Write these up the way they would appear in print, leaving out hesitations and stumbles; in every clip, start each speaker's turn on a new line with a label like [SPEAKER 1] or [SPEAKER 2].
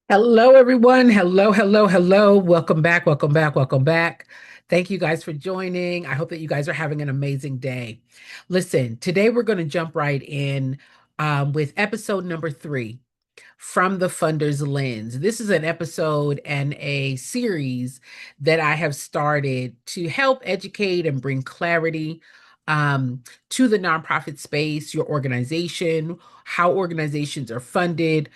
[SPEAKER 1] Hello, everyone. Hello, hello, hello. Welcome back. Welcome back. Welcome back. Thank you guys for joining. I hope that you guys are having an amazing day. Listen, today we're going to jump right in with episode number 3 from the Funder's Lens. This is an episode and a series that I have started to help educate and bring clarity to the nonprofit space, your organization, how organizations are funded,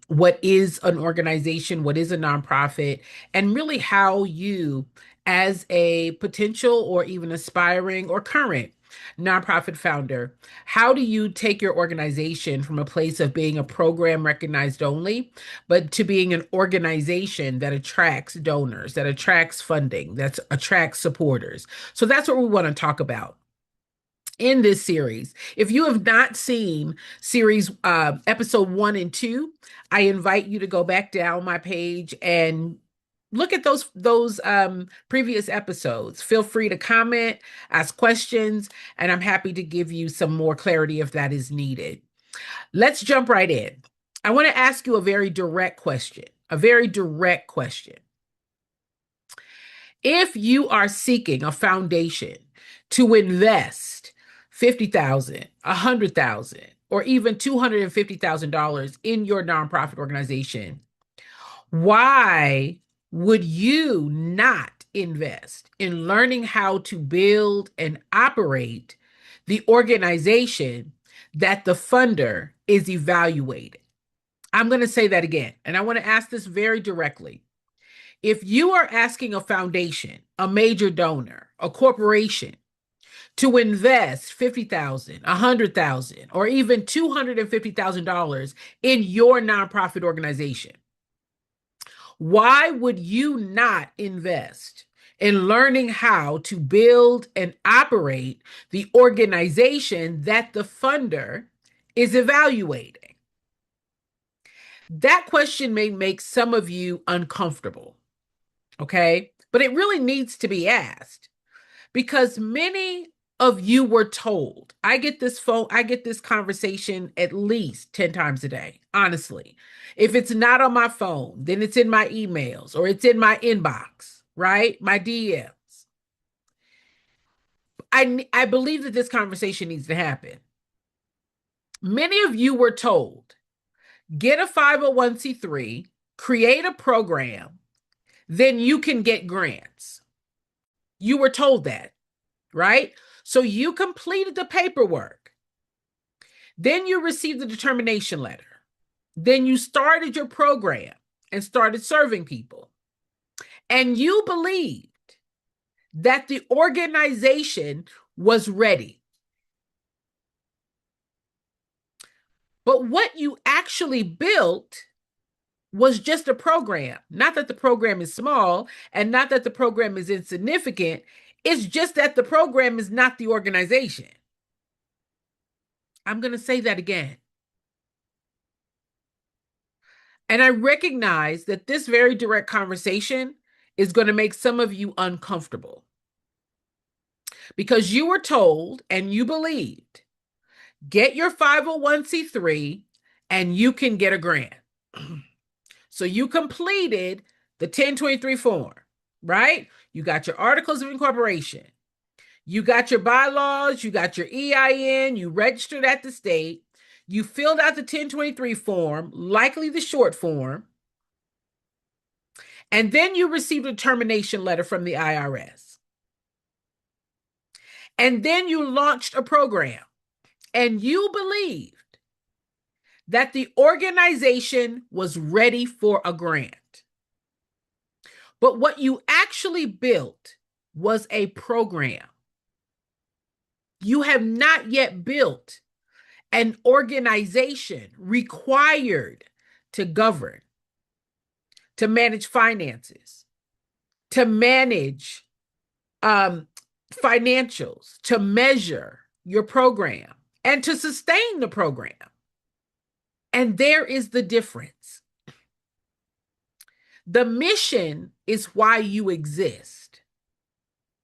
[SPEAKER 1] what is an organization, what is a nonprofit, and really how you, as a potential or even aspiring or current nonprofit founder, how do you take your organization from a place of being a program recognized only, but to being an organization that attracts donors, that attracts funding, that attracts supporters? So that's what we want to talk about in this series. If you have not seen series episode 1 and 2, I invite you to go back down my page and look at those previous episodes. Feel free to comment, ask questions, and I'm happy to give you some more clarity if that is needed. Let's jump right in. I want to ask you a very direct question. A very direct question. If you are seeking a foundation to invest 50,000, 100,000, or even $250,000 in your nonprofit organization, why would you not invest in learning how to build and operate the organization that the funder is evaluating? I'm going to say that again, and I want to ask this very directly. If you are asking a foundation, a major donor, a corporation to invest 50,000, 100,000, or even $250,000 in your nonprofit organization, why would you not invest in learning how to build and operate the organization that the funder is evaluating? That question may make some of you uncomfortable, okay? But it really needs to be asked because many of you were told. I get this conversation at least 10 times a day, honestly. If it's not on my phone, then it's in my emails or it's in my inbox, right? My DMs. I believe that this conversation needs to happen. Many of you were told, get a 501c3, create a program, then you can get grants. You were told that, right? So you completed the paperwork. Then you received the determination letter. Then you started your program and started serving people. And you believed that the organization was ready. But what you actually built was just a program. Not that the program is small and not that the program is insignificant. It's just that the program is not the organization. I'm going to say that again. And I recognize that this very direct conversation is going to make some of you uncomfortable because you were told and you believed, get your 501c3 and you can get a grant. So you completed the 1023 form, right? You got your articles of incorporation. You got your bylaws, you got your EIN, you registered at the state, you filled out the 1023 form, likely the short form, and then you received a termination letter from the IRS. And then you launched a program, and you believed that the organization was ready for a grant. But what you actually built was a program. You have not yet built an organization required to govern, to manage finances, to manage financials, to measure your program, and to sustain the program. And there is the difference. The mission is why you exist.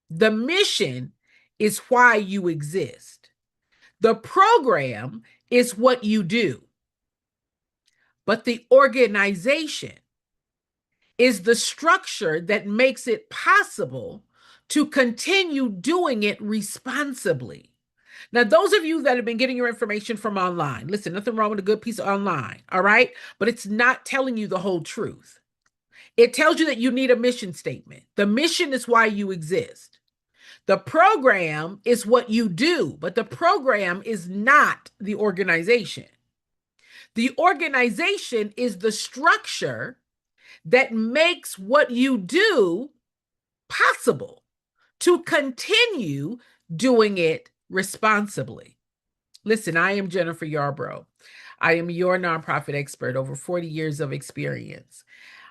[SPEAKER 1] The mission is why you exist. The program is what you do. but the organization is the structure that makes it possible to continue doing it responsibly. Now, those of you that have been getting your information from online, listen, nothing wrong with a good piece of online, all right? But it's not telling you the whole truth. It tells you that you need a mission statement. The mission is why you exist. The program is what you do, but the program is not the organization. The organization is the structure that makes what you do possible to continue doing it responsibly. Listen, I am Jennifer Yarbrough. I am your nonprofit expert, over 40 years of experience,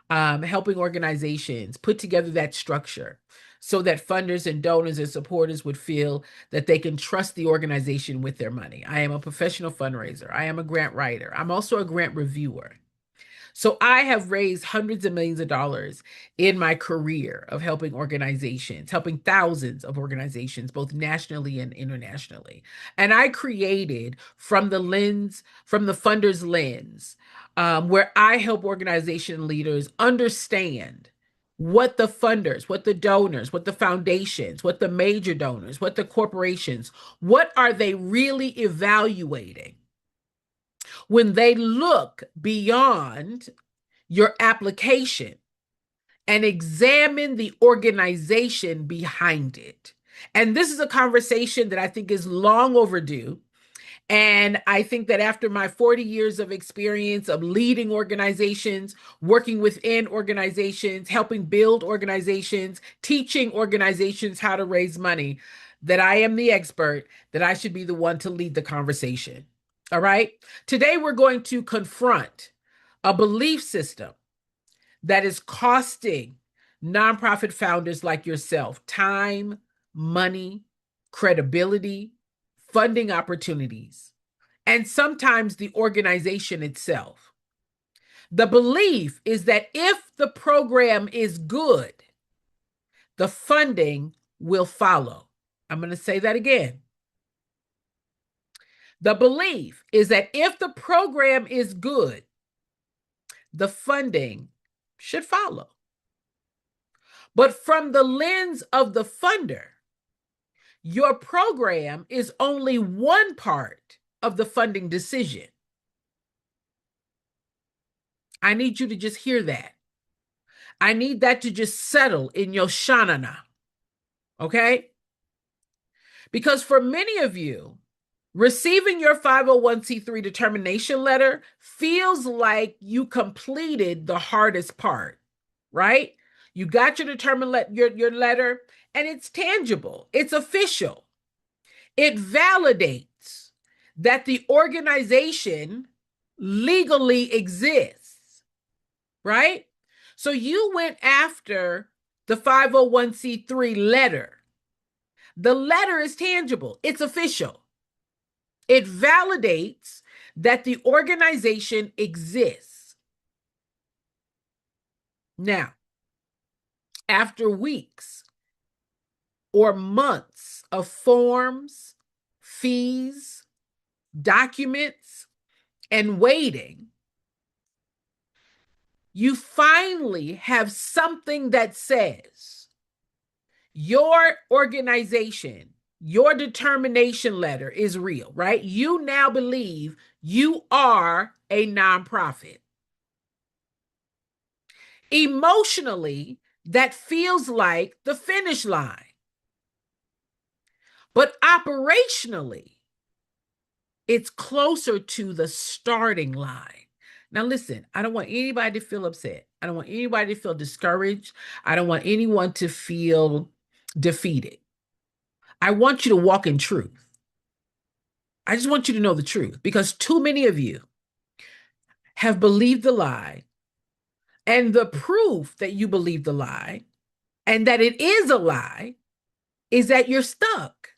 [SPEAKER 1] helping organizations put together that structure so that funders and donors and supporters would feel that they can trust the organization with their money. I am a professional fundraiser. I am a grant writer. I'm also a grant reviewer. So I have raised hundreds of millions of dollars in my career of helping organizations, helping thousands of organizations, both nationally and internationally. And I created from the funder's lens, where I help organization leaders understand what the funders, what the donors, what the foundations, what the major donors, what the corporations, what are they really evaluating when they look beyond your application and examine the organization behind it. And this is a conversation that I think is long overdue. And I think that after my 40 years of experience of leading organizations, working within organizations, helping build organizations, teaching organizations how to raise money, that I am the expert, that I should be the one to lead the conversation. All right. Today, we're going to confront a belief system that is costing nonprofit founders like yourself time, money, credibility, funding opportunities, and sometimes the organization itself. The belief is that if the program is good, the funding will follow. I'm going to say that again. The belief is that if the program is good, the funding should follow. But from the lens of the funder, your program is only one part of the funding decision. I need you to just hear that. I need that to just settle in your shanana. Okay? Because for many of you, receiving your 501c3 determination letter feels like you completed the hardest part, right? You got your your letter, and it's tangible. It's official. It validates that the organization legally exists, right? So you went after the 501c3 letter. The letter is tangible. It's official. It validates that the organization exists. Now, after weeks or months of forms, fees, documents, and waiting, you finally have something that says your organization, your determination letter is real, right? You now believe you are a nonprofit. Emotionally, that feels like the finish line. But operationally, it's closer to the starting line. Now, listen, I don't want anybody to feel upset. I don't want anybody to feel discouraged. I don't want anyone to feel defeated. I want you to walk in truth. I just want you to know the truth, because too many of you have believed the lie, and the proof that you believe the lie and that it is a lie is that you're stuck.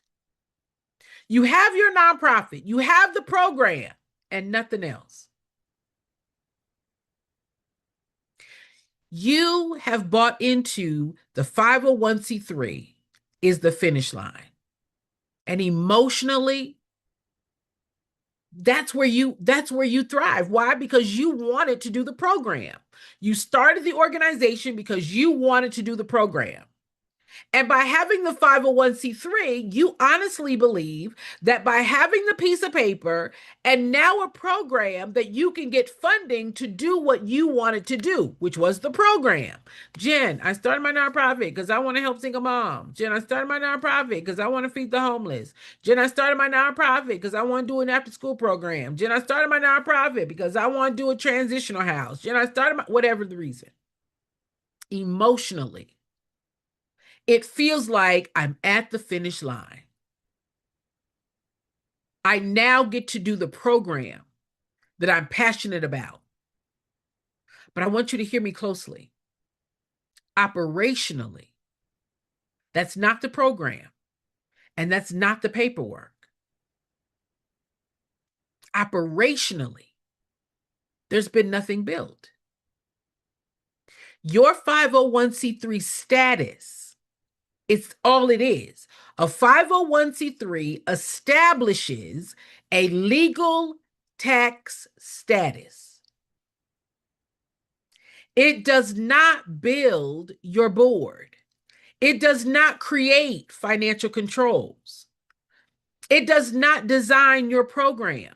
[SPEAKER 1] You have your nonprofit, you have the program, and nothing else. You have bought into the 501c3 is the finish line. And emotionally, That's where you thrive. Why? Because you wanted to do the program. You started the organization because you wanted to do the program. And by having the 501c3, you honestly believe that by having the piece of paper and now a program that you can get funding to do what you wanted to do, which was the program. Jen, I started my nonprofit because I want to help single moms. Jen, I started my nonprofit because I want to feed the homeless. Jen, I started my nonprofit because I want to do an after school program. Jen, I started my nonprofit because I want to do a transitional house. Jen, I started whatever the reason. Emotionally, it feels like I'm at the finish line. I now get to do the program that I'm passionate about. But I want you to hear me closely. Operationally, that's not the program, and that's not the paperwork. Operationally, there's been nothing built. Your 501c3 status, it's all it is. A 501c3 establishes a legal tax status. It does not build your board. It does not create financial controls. It does not design your program.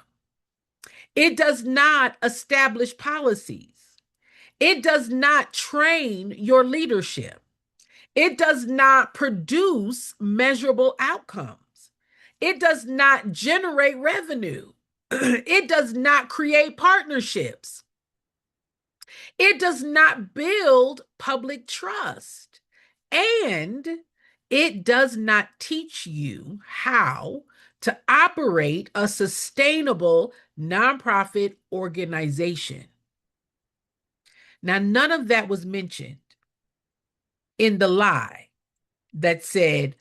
[SPEAKER 1] It does not establish policies. It does not train your leadership. It does not produce measurable outcomes. It does not generate revenue. It does not create partnerships. It does not build public trust. And it does not teach you how to operate a sustainable nonprofit organization. Now, none of that was mentioned in the lie that said,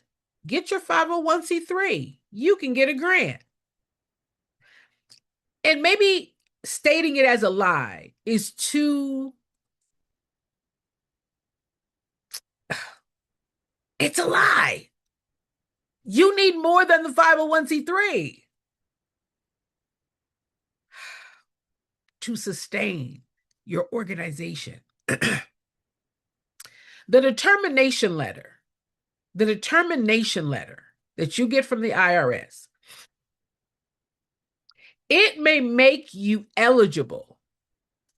[SPEAKER 1] get your 501c3, you can get a grant. And maybe stating it as a lie is too, it's a lie. You need more than the 501c3 to sustain your organization. The determination letter, the determination letter that you get from the IRS, it may make you eligible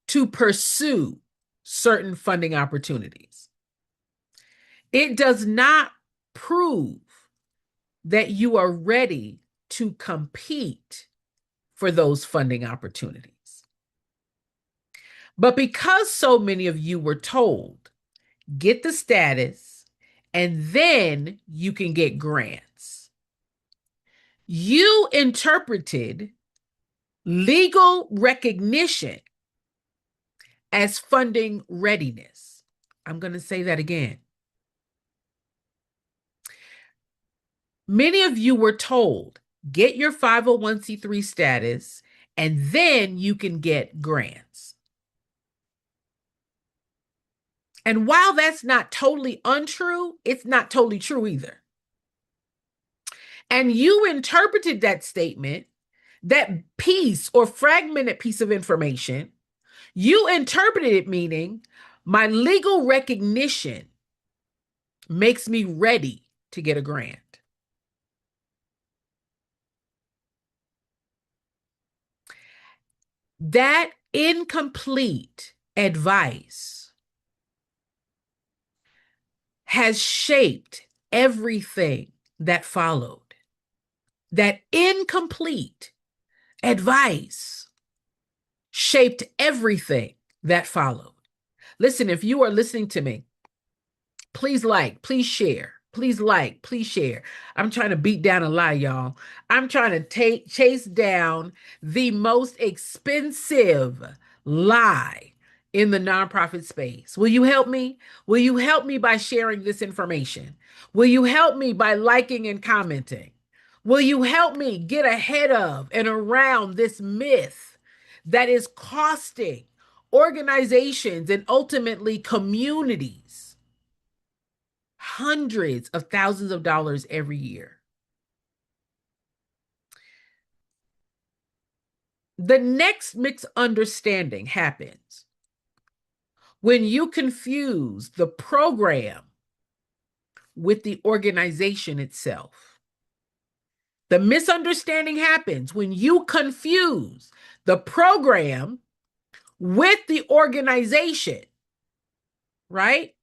[SPEAKER 1] to pursue certain funding opportunities. It does not prove that you are ready to compete for those funding opportunities. But because so many of you were told, get the status, and then you can get grants, you interpreted legal recognition as funding readiness. I'm going to say that again. Many of you were told, get your 501c3 status, and then you can get grants. And while that's not totally untrue, it's not totally true either. And you interpreted that statement, that piece or fragmented piece of information, you interpreted it meaning my legal recognition makes me ready to get a grant. That incomplete advice has shaped everything that followed. That incomplete advice shaped everything that followed. Listen, if you are listening to me, please like, please share. Please like, please share. I'm trying to beat down a lie, y'all. I'm trying to chase down the most expensive lie in the nonprofit space. Will you help me? Will you help me by sharing this information? Will you help me by liking and commenting? Will you help me get ahead of and around this myth that is costing organizations and ultimately communities hundreds of thousands of dollars every year? The next misunderstanding happens when you confuse the program with the organization itself. The misunderstanding happens when you confuse the program with the organization, right?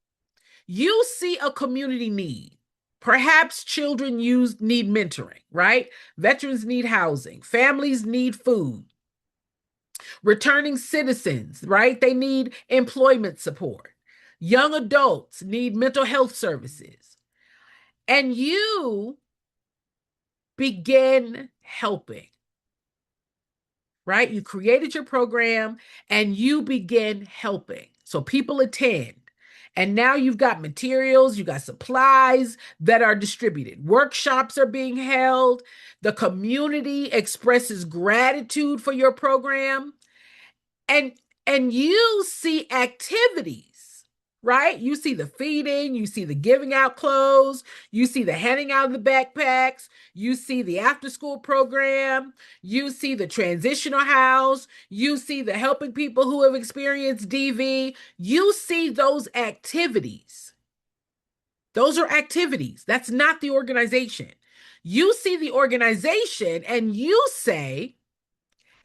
[SPEAKER 1] You see a community need. Perhaps children need mentoring, right? Veterans need housing. Families need food. Returning citizens, right? They need employment support. Young adults need mental health services. And you begin helping, right? You created your program and you begin helping. So people attend. And now you've got materials, you got supplies that are distributed. Workshops are being held. The community expresses gratitude for your program. And you see activities, right? You see the feeding, you see the giving out clothes, you see the handing out of the backpacks, you see the after school program, you see the transitional house, you see the helping people who have experienced DV. You see those activities. Those are activities. That's not the organization. You see the organization and you say,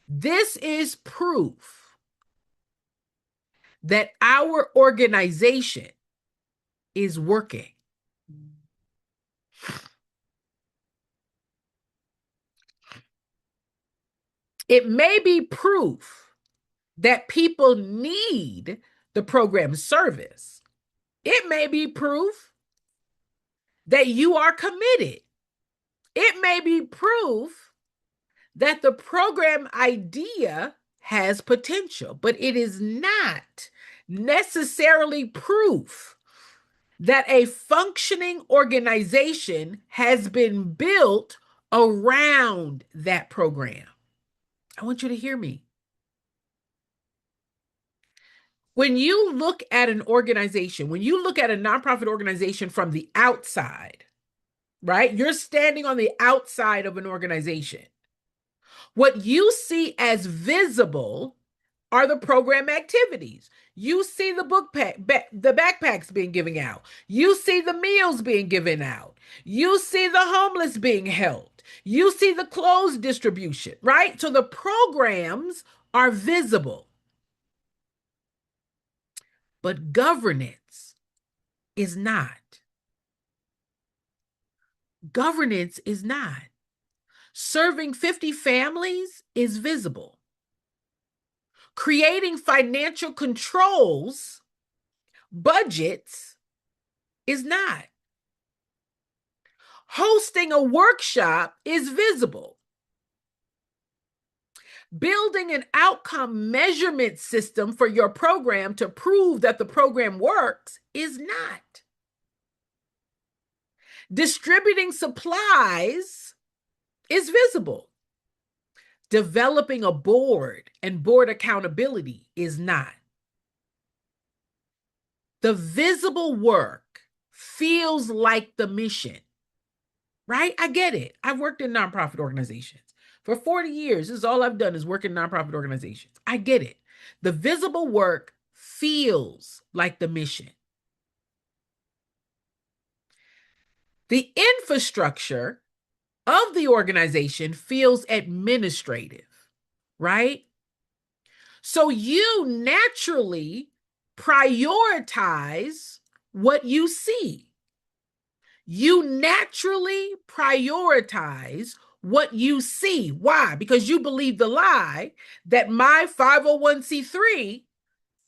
[SPEAKER 1] this is proof that our organization is working. It may be proof that people need the program's service. It may be proof that you are committed. It may be proof that the program idea has potential, but it is not necessarily proof that a functioning organization has been built around that program. I want you to hear me. When you look at an organization, when you look at a nonprofit organization from the outside, right? You're standing on the outside of an organization. What you see as visible are the program activities. You see the the backpacks being given out. You see the meals being given out. You see the homeless being helped. You see the clothes distribution, right? So the programs are visible. But governance is not. Governance is not. Serving 50 families is visible. Creating financial controls, budgets, is not. Hosting a workshop is visible. Building an outcome measurement system for your program to prove that the program works is not. Distributing supplies is visible. Developing a board and board accountability is not. The visible work feels like the mission, right? I get it. I've worked in nonprofit organizations. For 40 years, this is all I've done is work in nonprofit organizations. I get it. The visible work feels like the mission. The infrastructure of the organization feels administrative, right? So you naturally prioritize what you see. You naturally prioritize what you see. Why? Because you believe the lie that my 501c3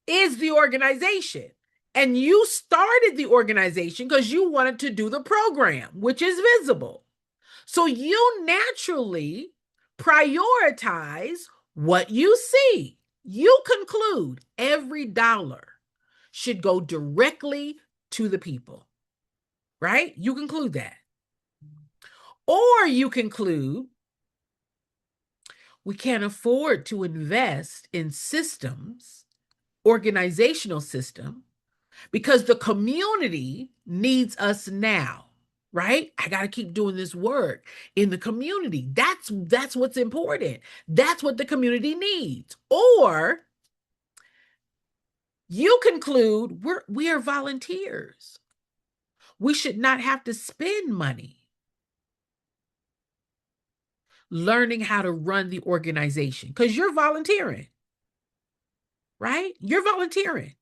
[SPEAKER 1] is the organization. And you started the organization because you wanted to do the program, which is visible. So you naturally prioritize what you see. You conclude every dollar should go directly to the people, right? You conclude that. Or you conclude we can't afford to invest in systems, organizational system, because the community needs us now. right? I got to keep doing this work in the community. That's what's important. That's what the community needs. Or you conclude we are volunteers. We should not have to spend money learning how to run the organization because you're volunteering, right? You're volunteering.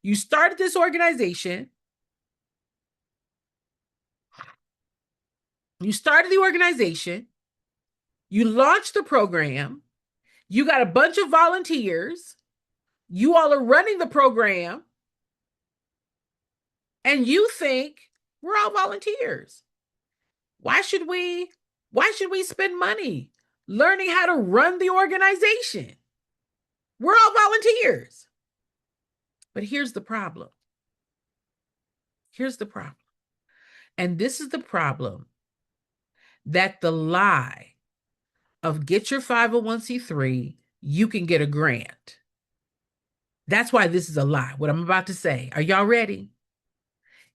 [SPEAKER 1] You started this organization. You started the organization. You launched the program. You got a bunch of volunteers. You all are running the program. And you think we're all volunteers. Why should we spend money learning how to run the organization? We're all volunteers. But here's the problem. Here's the problem. And this is the problem that the lie of get your 501c3, you can get a grant. That's why this is a lie, what I'm about to say. Are y'all ready?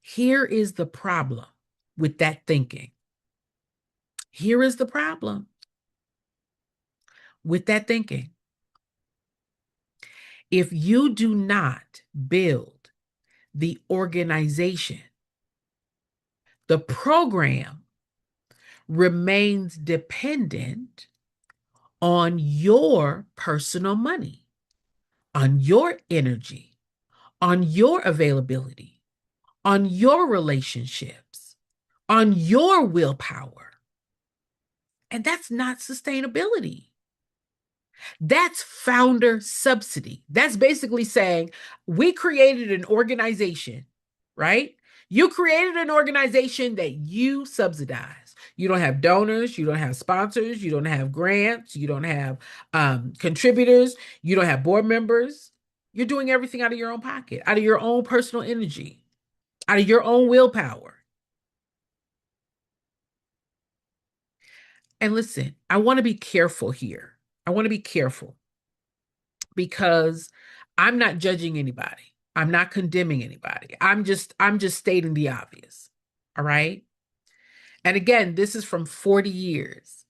[SPEAKER 1] Here is the problem with that thinking. Here is the problem with that thinking. If you do not build the organization, the program remains dependent on your personal money, on your energy, on your availability, on your relationships, on your willpower. And that's not sustainability. That's founder subsidy. That's basically saying we created an organization, right? You created an organization that you subsidize. You don't have donors, you don't have sponsors, you don't have grants, you don't have contributors, you don't have board members. You're doing everything out of your own pocket, out of your own personal energy, out of your own willpower. And listen, I want to be careful here. I want to be careful because I'm not judging anybody. I'm not condemning anybody. I'm just stating the obvious. All right? And again, this is from 40 years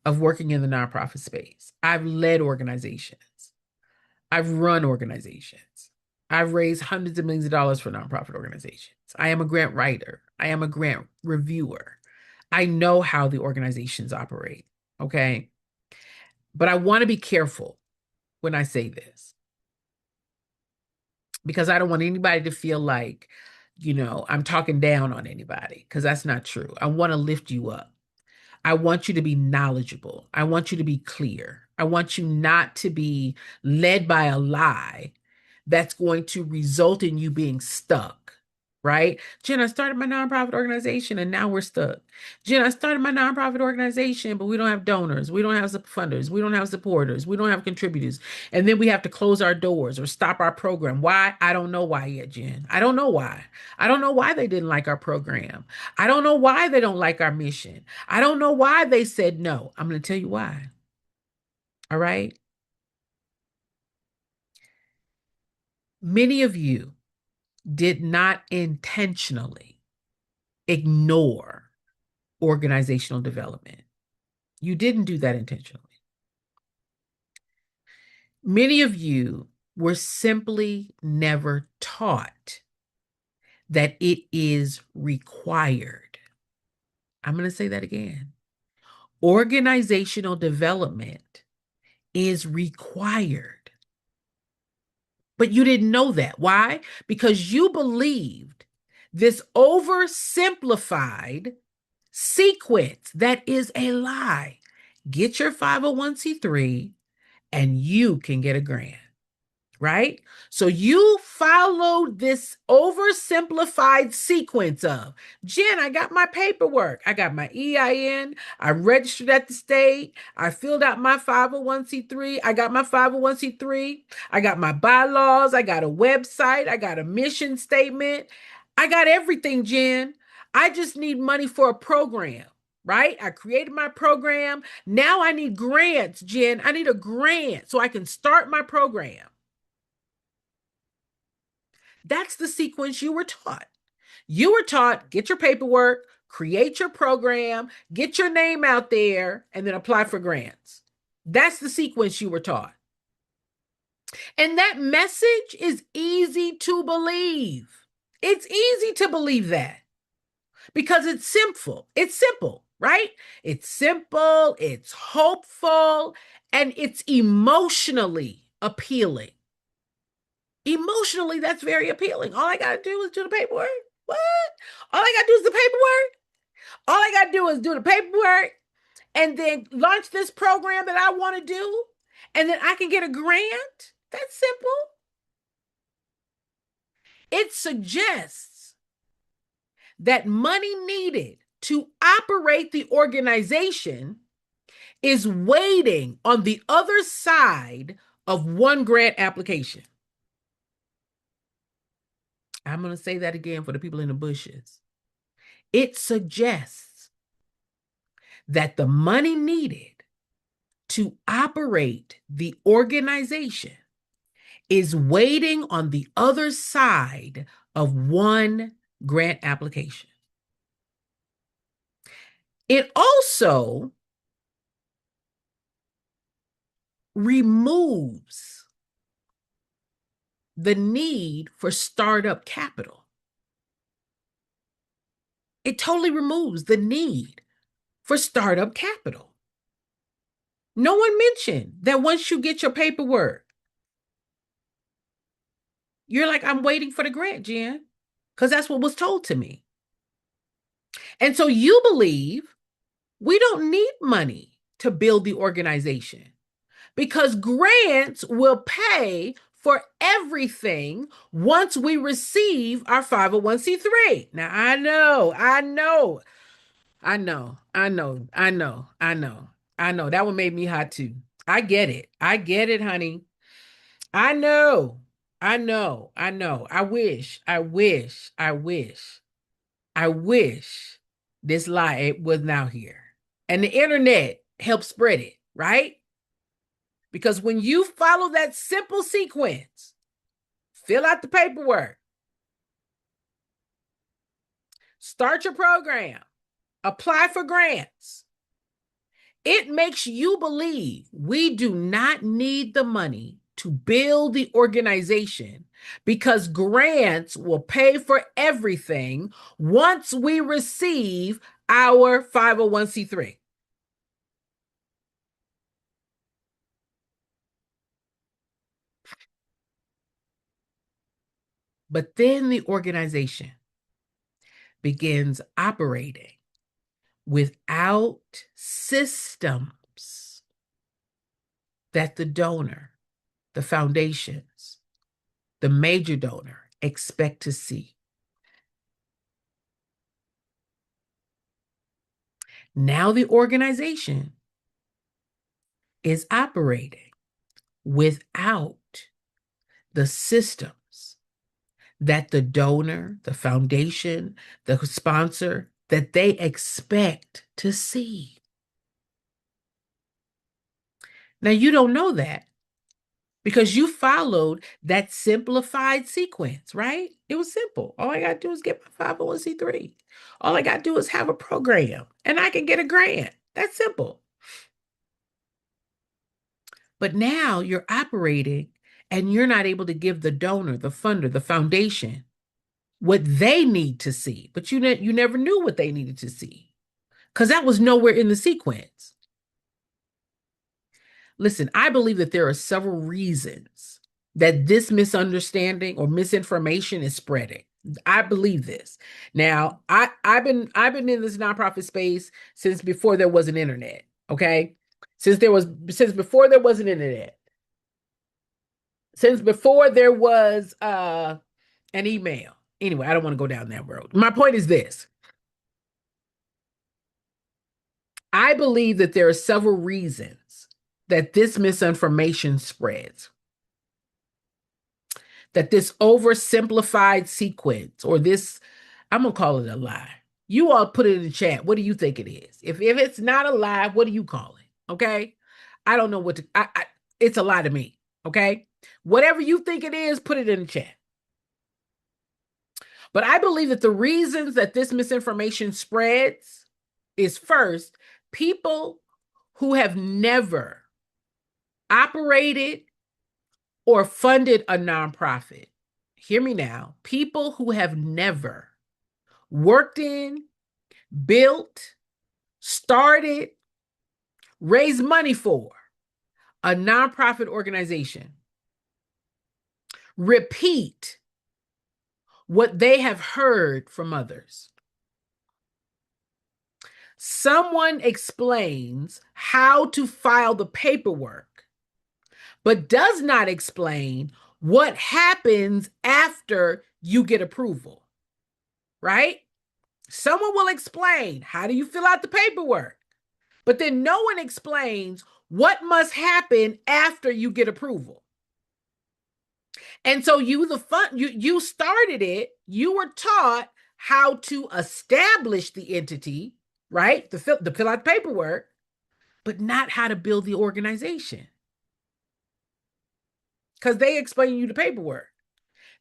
[SPEAKER 1] of working in the nonprofit space. I've led organizations. I've run organizations. I've raised hundreds of millions of dollars for nonprofit organizations. I am a grant writer. I am a grant reviewer. I know how the organizations operate. Okay? But I want to be careful when I say this because I don't want anybody to feel like, I'm talking down on anybody because that's not true. I want to lift you up. I want you to be knowledgeable. I want you to be clear. I want you not to be led by a lie that's going to result in you being stuck, right? Jen, I started my nonprofit organization and now we're stuck. Jen, I started my nonprofit organization, but we don't have donors. We don't have funders. We don't have supporters. We don't have contributors. And then we have to close our doors or stop our program. Why? I don't know why yet, Jen. I don't know why. I don't know why they didn't like our program. I don't know why they don't like our mission. I don't know why they said no. I'm going to tell you why. All right? Many of you did not intentionally ignore organizational development. You didn't do that intentionally. Many of you were simply never taught that it is required. I'm going to say that again. Organizational development is required. But you didn't know that. Why? Because you believed this oversimplified sequence that is a lie. Get your 501c3 and you can get a grant. Right? So you followed this oversimplified sequence of, Jen, I got my paperwork. I got my EIN. I registered at the state. I filled out my 501c3. I got my 501c3. I got my bylaws. I got a website. I got a mission statement. I got everything, Jen. I just need money for a program. Right? I created my program. Now I need grants, Jen. I need a grant so I can start my program. That's the sequence you were taught. You were taught, get your paperwork, create your program, get your name out there, and then apply for grants. That's the sequence you were taught. And that message is easy to believe. It's easy to believe that because it's simple. It's simple, right? It's simple, it's hopeful, and it's emotionally appealing. Emotionally, that's very appealing. All I got to do is do the paperwork. What? All I got to do is the paperwork. All I got to do is do the paperwork and then launch this program that I want to do. And then I can get a grant. That's simple. It suggests that money needed to operate the organization is waiting on the other side of one grant application. I'm going to say that again for the people in the bushes. It suggests that the money needed to operate the organization is waiting on the other side of one grant application. It also removes the need for startup capital. It totally removes the need for startup capital. No one mentioned that once you get your paperwork, you're like, I'm waiting for the grant, Jen, because that's what was told to me. And so you believe we don't need money to build the organization because grants will pay for everything once we receive our 501c3. Now, I know. That one made me hot too. I get it. I get it, honey. I know. I wish this lie wasn't out here. And the internet helps spread it, right? Because when you follow that simple sequence, fill out the paperwork, start your program, apply for grants, it makes you believe we do not need the money to build the organization because grants will pay for everything once we receive our 501c3. But then the organization begins operating without systems that the donor, the foundations, the major donor expect to see. Now the organization is operating without the systems that the donor, the foundation, the sponsor, that they expect to see. Now, you don't know that because you followed that simplified sequence, right? It was simple. All I got to do is get my 501c3. All I got to do is have a program and I can get a grant. That's simple. But now you're operating and you're not able to give the donor, the funder, the foundation what they need to see. But you never knew what they needed to see because that was nowhere in the sequence. Listen, I believe that there are several reasons that this misunderstanding or misinformation is spreading. I believe this. Now, I've been in this nonprofit space since before there was an internet. Okay, since before there was an internet, since before there was an email. Anyway, I don't want to go down that road. My point is this. I believe that there are several reasons that this misinformation spreads. That this oversimplified sequence or this, I'm going to call it a lie. You all put it in the chat. What do you think it is? If it's not a lie, what do you call it? Okay. I don't know what to, it's a lie to me. Okay. Whatever you think it is, put it in the chat. But I believe that the reasons that this misinformation spreads is, first, people who have never operated or funded a nonprofit. Hear me now. People who have never worked in, built, started, raised money for a nonprofit organization repeat what they have heard from others. Someone explains how to file the paperwork, but does not explain what happens after you get approval, right? Someone will explain, how do you fill out the paperwork? But then no one explains what must happen after you get approval. And so you started it, you were taught how to establish the entity, right? To fill out the paperwork, but not how to build the organization. Because they explain you the paperwork.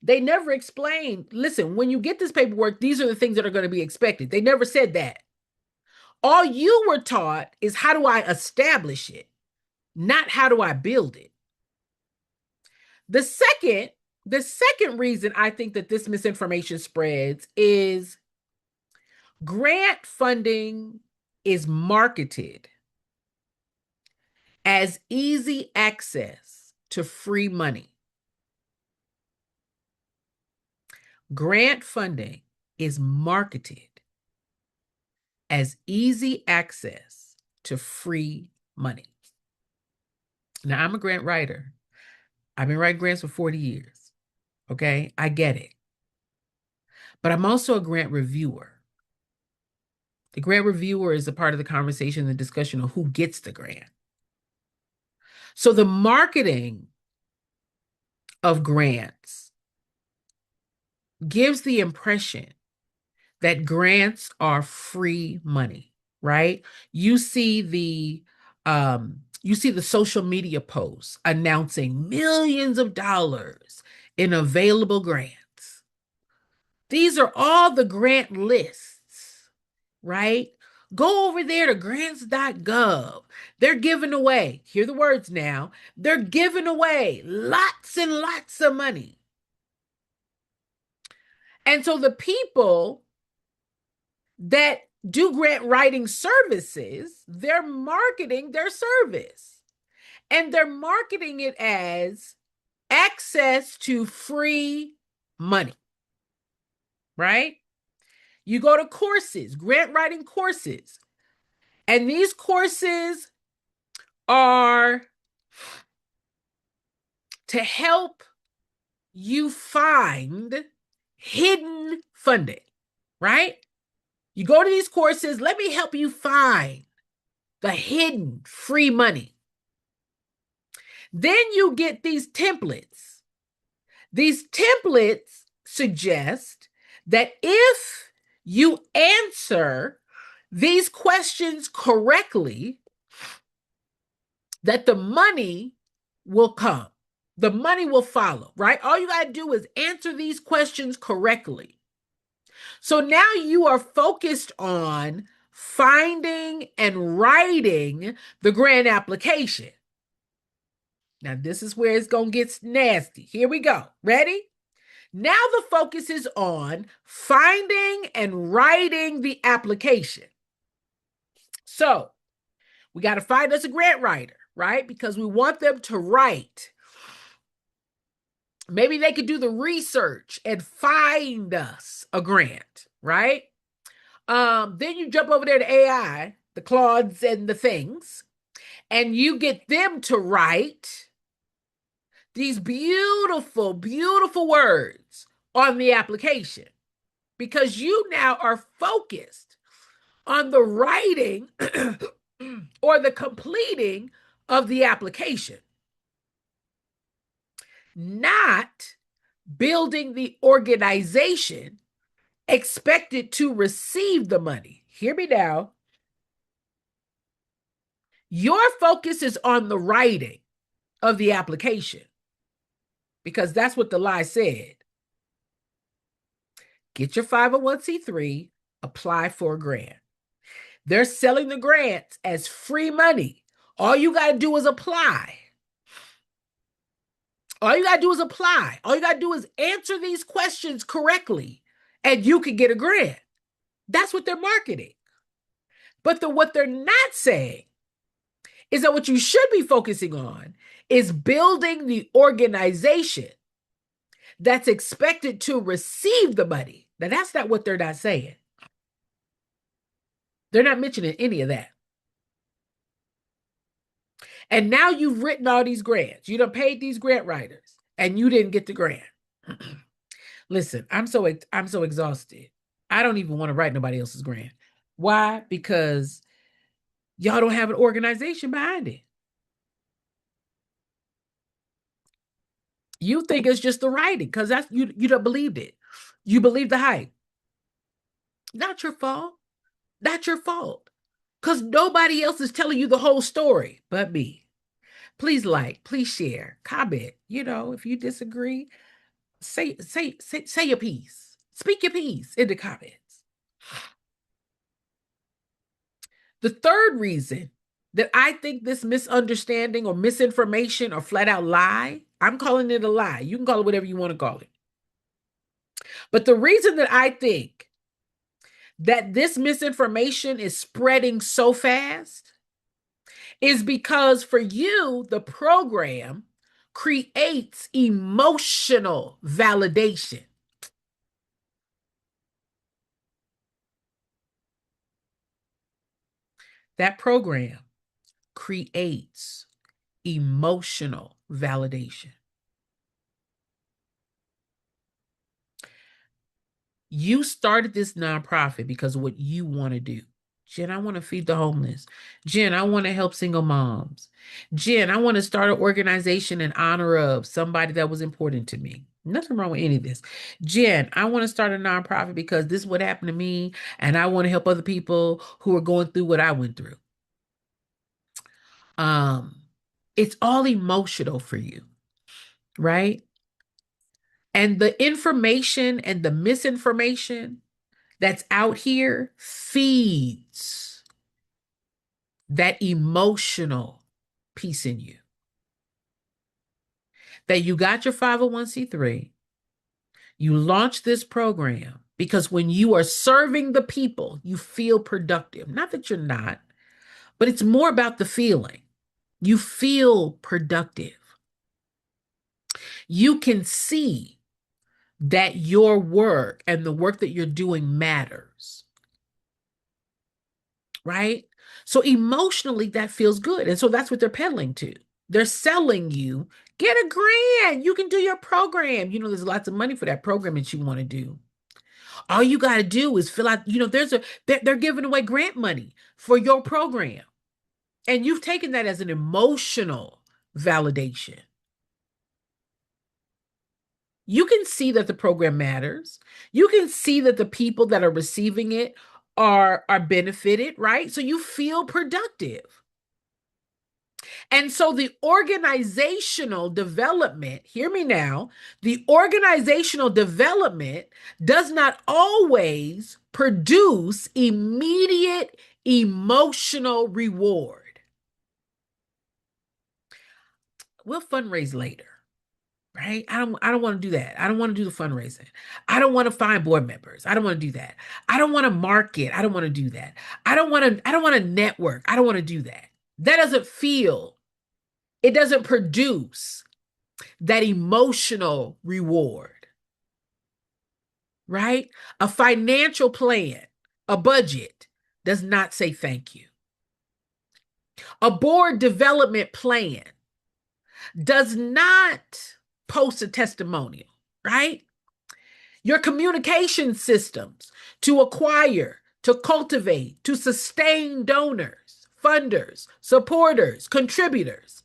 [SPEAKER 1] They never explain, listen, when you get this paperwork, these are the things that are going to be expected. They never said that. All you were taught is, how do I establish it, not how do I build it. The second reason I think that this misinformation spreads is grant funding is marketed as easy access to free money. Grant funding is marketed as easy access to free money. Now, I'm a grant writer. I've been writing grants for 40 years. Okay, I get it. But I'm also a grant reviewer. The grant reviewer is a part of the conversation, the discussion of who gets the grant. So the marketing of grants gives the impression that grants are free money, right? You see the social media posts announcing millions of dollars in available grants. These are all the grant lists, right? Go over there to grants.gov. They're giving away, hear the words now, they're giving away lots and lots of money. And so the people that do grant writing services, they're marketing their service. And they're marketing it as access to free money, right? You go to courses, grant writing courses, and these courses are to help you find hidden funding, right? You go to these courses, let me help you find the hidden free money. Then you get these templates. These templates suggest that if you answer these questions correctly, that the money will come. The money will follow, right? All you got to do is answer these questions correctly. So now you are focused on finding and writing the grant application. Now, this is where it's going to get nasty. Here we go. Ready? Now the focus is on finding and writing the application. So we got to find us a grant writer, right? Because we want them to write. Maybe they could do the research and find us a grant, right? Then you jump over there to AI, the Claudes and the things, and you get them to write these beautiful, beautiful words on the application, because you now are focused on the writing or the completing of the application, not building the organization expected to receive the money. Hear me now. Your focus is on the writing of the application, because that's what the lie said. get your 501c3, apply for a grant. They're selling the grants as free money. All you got to do is apply. All you got to do is apply. All you got to do is answer these questions correctly, and you can get a grant. That's what they're marketing. But what they're not saying is that what you should be focusing on is building the organization that's expected to receive the money. Now, that's not what they're not saying. They're not mentioning any of that. And now you've written all these grants. You done paid these grant writers, and you didn't get the grant. Listen, I'm so exhausted. I don't even want to write nobody else's grant. Why? Because y'all don't have an organization behind it. You think it's just the writing because that's you don't believed it. You believe the hype. Not your fault. Not your fault. Because nobody else is telling you the whole story but me. Please like, please share, comment. If you disagree, say your piece. Speak your piece in the comments. The third reason that I think this misunderstanding or misinformation or flat out lie, I'm calling it a lie. You can call it whatever you want to call it. But the reason that I think that this misinformation is spreading so fast is because for you, the program creates emotional validation. That program creates emotional validation. You started this nonprofit because of what you want to do. Jen, I want to feed the homeless. Jen, I want to help single moms. Jen, I want to start an organization in honor of somebody that was important to me. Nothing wrong with any of this. Jen, I want to start a nonprofit because this is what happened to me, and I want to help other people who are going through what I went through. It's all emotional for you, right? And the information and the misinformation that's out here feeds that emotional piece in you. That you got your 501c3, you launched this program because when you are serving the people, you feel productive. Not that you're not, but it's more about the feeling. You feel productive. You can see that your work and the work that you're doing matters. Right? So emotionally, that feels good. And so that's what they're peddling to. They're selling you, get a grant. You can do your program. There's lots of money for that program that you want to do. All you got to do is fill out, they're giving away grant money for your program. And you've taken that as an emotional validation. You can see that the program matters. You can see that the people that are receiving it are benefited, right? So you feel productive. And so the organizational development, hear me now, the organizational development does not always produce immediate emotional reward. We'll fundraise later. Right? I don't want to do that. I don't want to do the fundraising. I don't want to find board members. I don't want to do that. I don't want to market. I don't want to do that. I don't want to network. I don't want to do that. That it doesn't produce that emotional reward. Right? A financial plan, a budget does not say thank you. A board development plan does not post a testimonial, right? Your communication systems to acquire, to cultivate, to sustain donors, funders, supporters, contributors.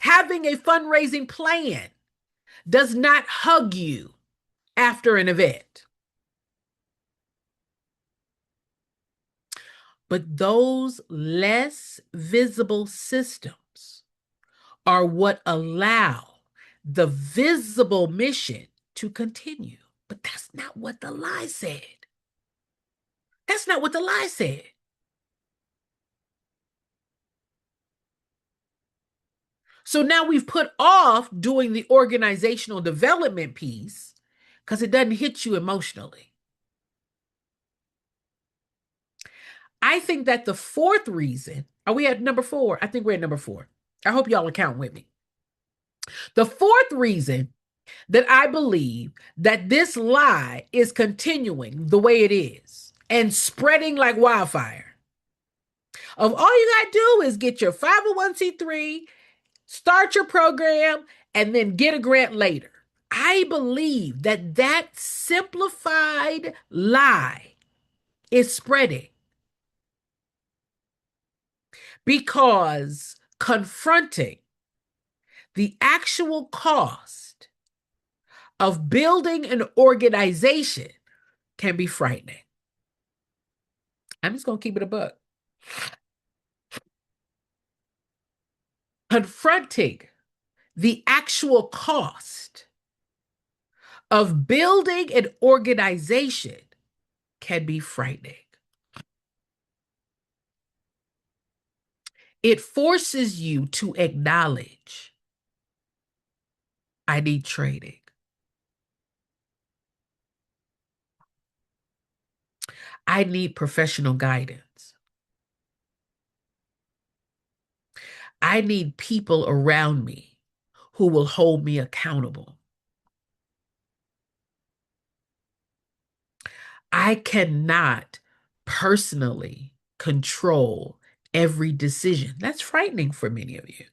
[SPEAKER 1] Having a fundraising plan does not hug you after an event. But those less visible systems are what allow the visible mission to continue. But that's not what the lie said. That's not what the lie said. So now we've put off doing the organizational development piece because it doesn't hit you emotionally. I think that the fourth reason, are we at number 4? I think we're at number 4. I hope y'all are counting with me. The fourth reason that I believe that this lie is continuing the way it is and spreading like wildfire, of all you got to do is get your 501c3, start your program, and then get a grant later. I believe that that simplified lie is spreading because confronting the actual cost of building an organization can be frightening. I'm just going to keep it a buck. Confronting the actual cost of building an organization can be frightening. It forces you to acknowledge, I need training. I need professional guidance. I need people around me who will hold me accountable. I cannot personally control every decision. That's frightening for many of you.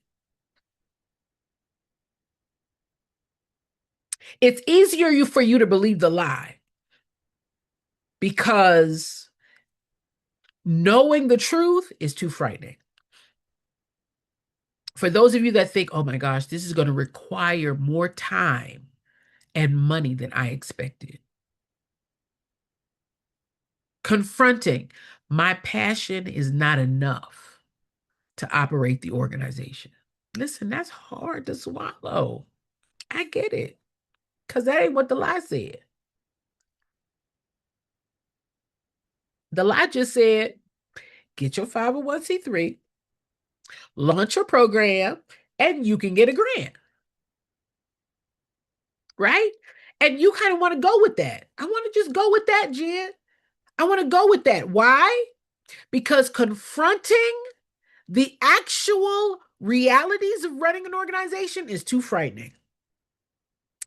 [SPEAKER 1] It's easier for you to believe the lie because knowing the truth is too frightening. For those of you that think, oh my gosh, this is going to require more time and money than I expected. Confronting my passion is not enough to operate the organization. Listen, that's hard to swallow. I get it, because that ain't what the lie said. The lie just said, get your 501c3, launch your program, and you can get a grant. Right? And you kind of want to go with that. I want to just go with that, Jen. I want to go with that. Why? Because confronting the actual realities of running an organization is too frightening.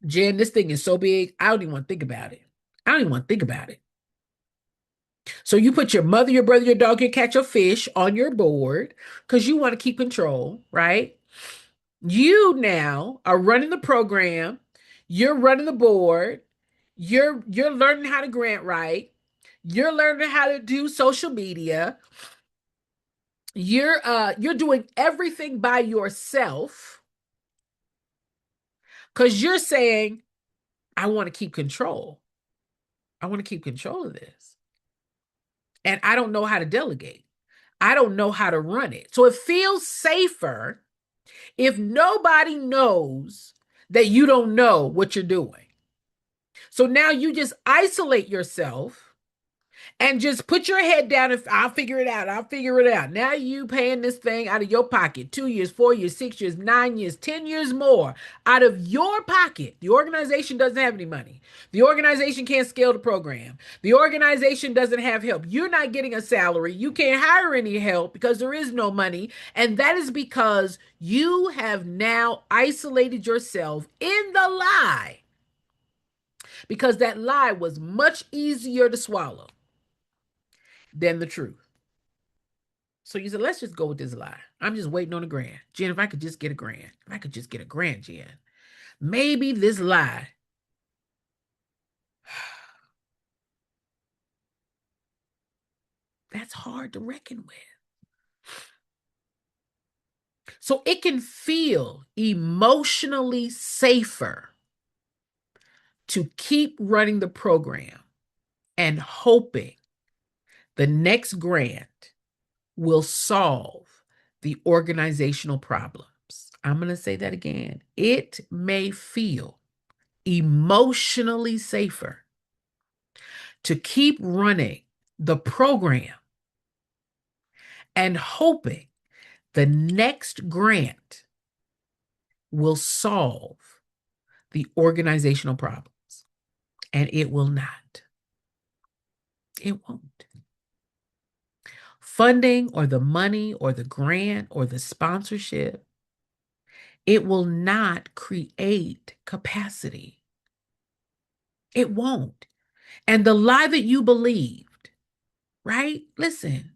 [SPEAKER 1] Jen, this thing is so big, I don't even want to think about it. I don't even want to think about it. So you put your mother, your brother, your dog, your cat, your fish on your board because you want to keep control, right? You now are running the program. You're running the board. You're learning how to grant write. You're learning how to do social media. You're doing everything by yourself because you're saying, I want to keep control. I want to keep control of this. And I don't know how to delegate. I don't know how to run it. So it feels safer if nobody knows that you don't know what you're doing. So now you just isolate yourself and just put your head down and I'll figure it out. I'll figure it out. Now you paying this thing out of your pocket, 2 years, 4 years, 6 years, 9 years, 10 years more out of your pocket. The organization doesn't have any money. The organization can't scale the program. The organization doesn't have help. You're not getting a salary. You can't hire any help because there is no money. And that is because you have now isolated yourself in the lie, because that lie was much easier to swallow than the truth. So you said, let's just go with this lie. I'm just waiting on a grant. Jen, if I could just get a grant, if I could just get a grant, Jen, maybe this lie. That's hard to reckon with. So it can feel emotionally safer to keep running the program and hoping the next grant will solve the organizational problems. I'm going to say that again. It may feel emotionally safer to keep running the program and hoping the next grant will solve the organizational problems. And it will not. It won't. Funding or the money or the grant or the sponsorship, it will not create capacity. It won't. And the lie that you believed, right? Listen,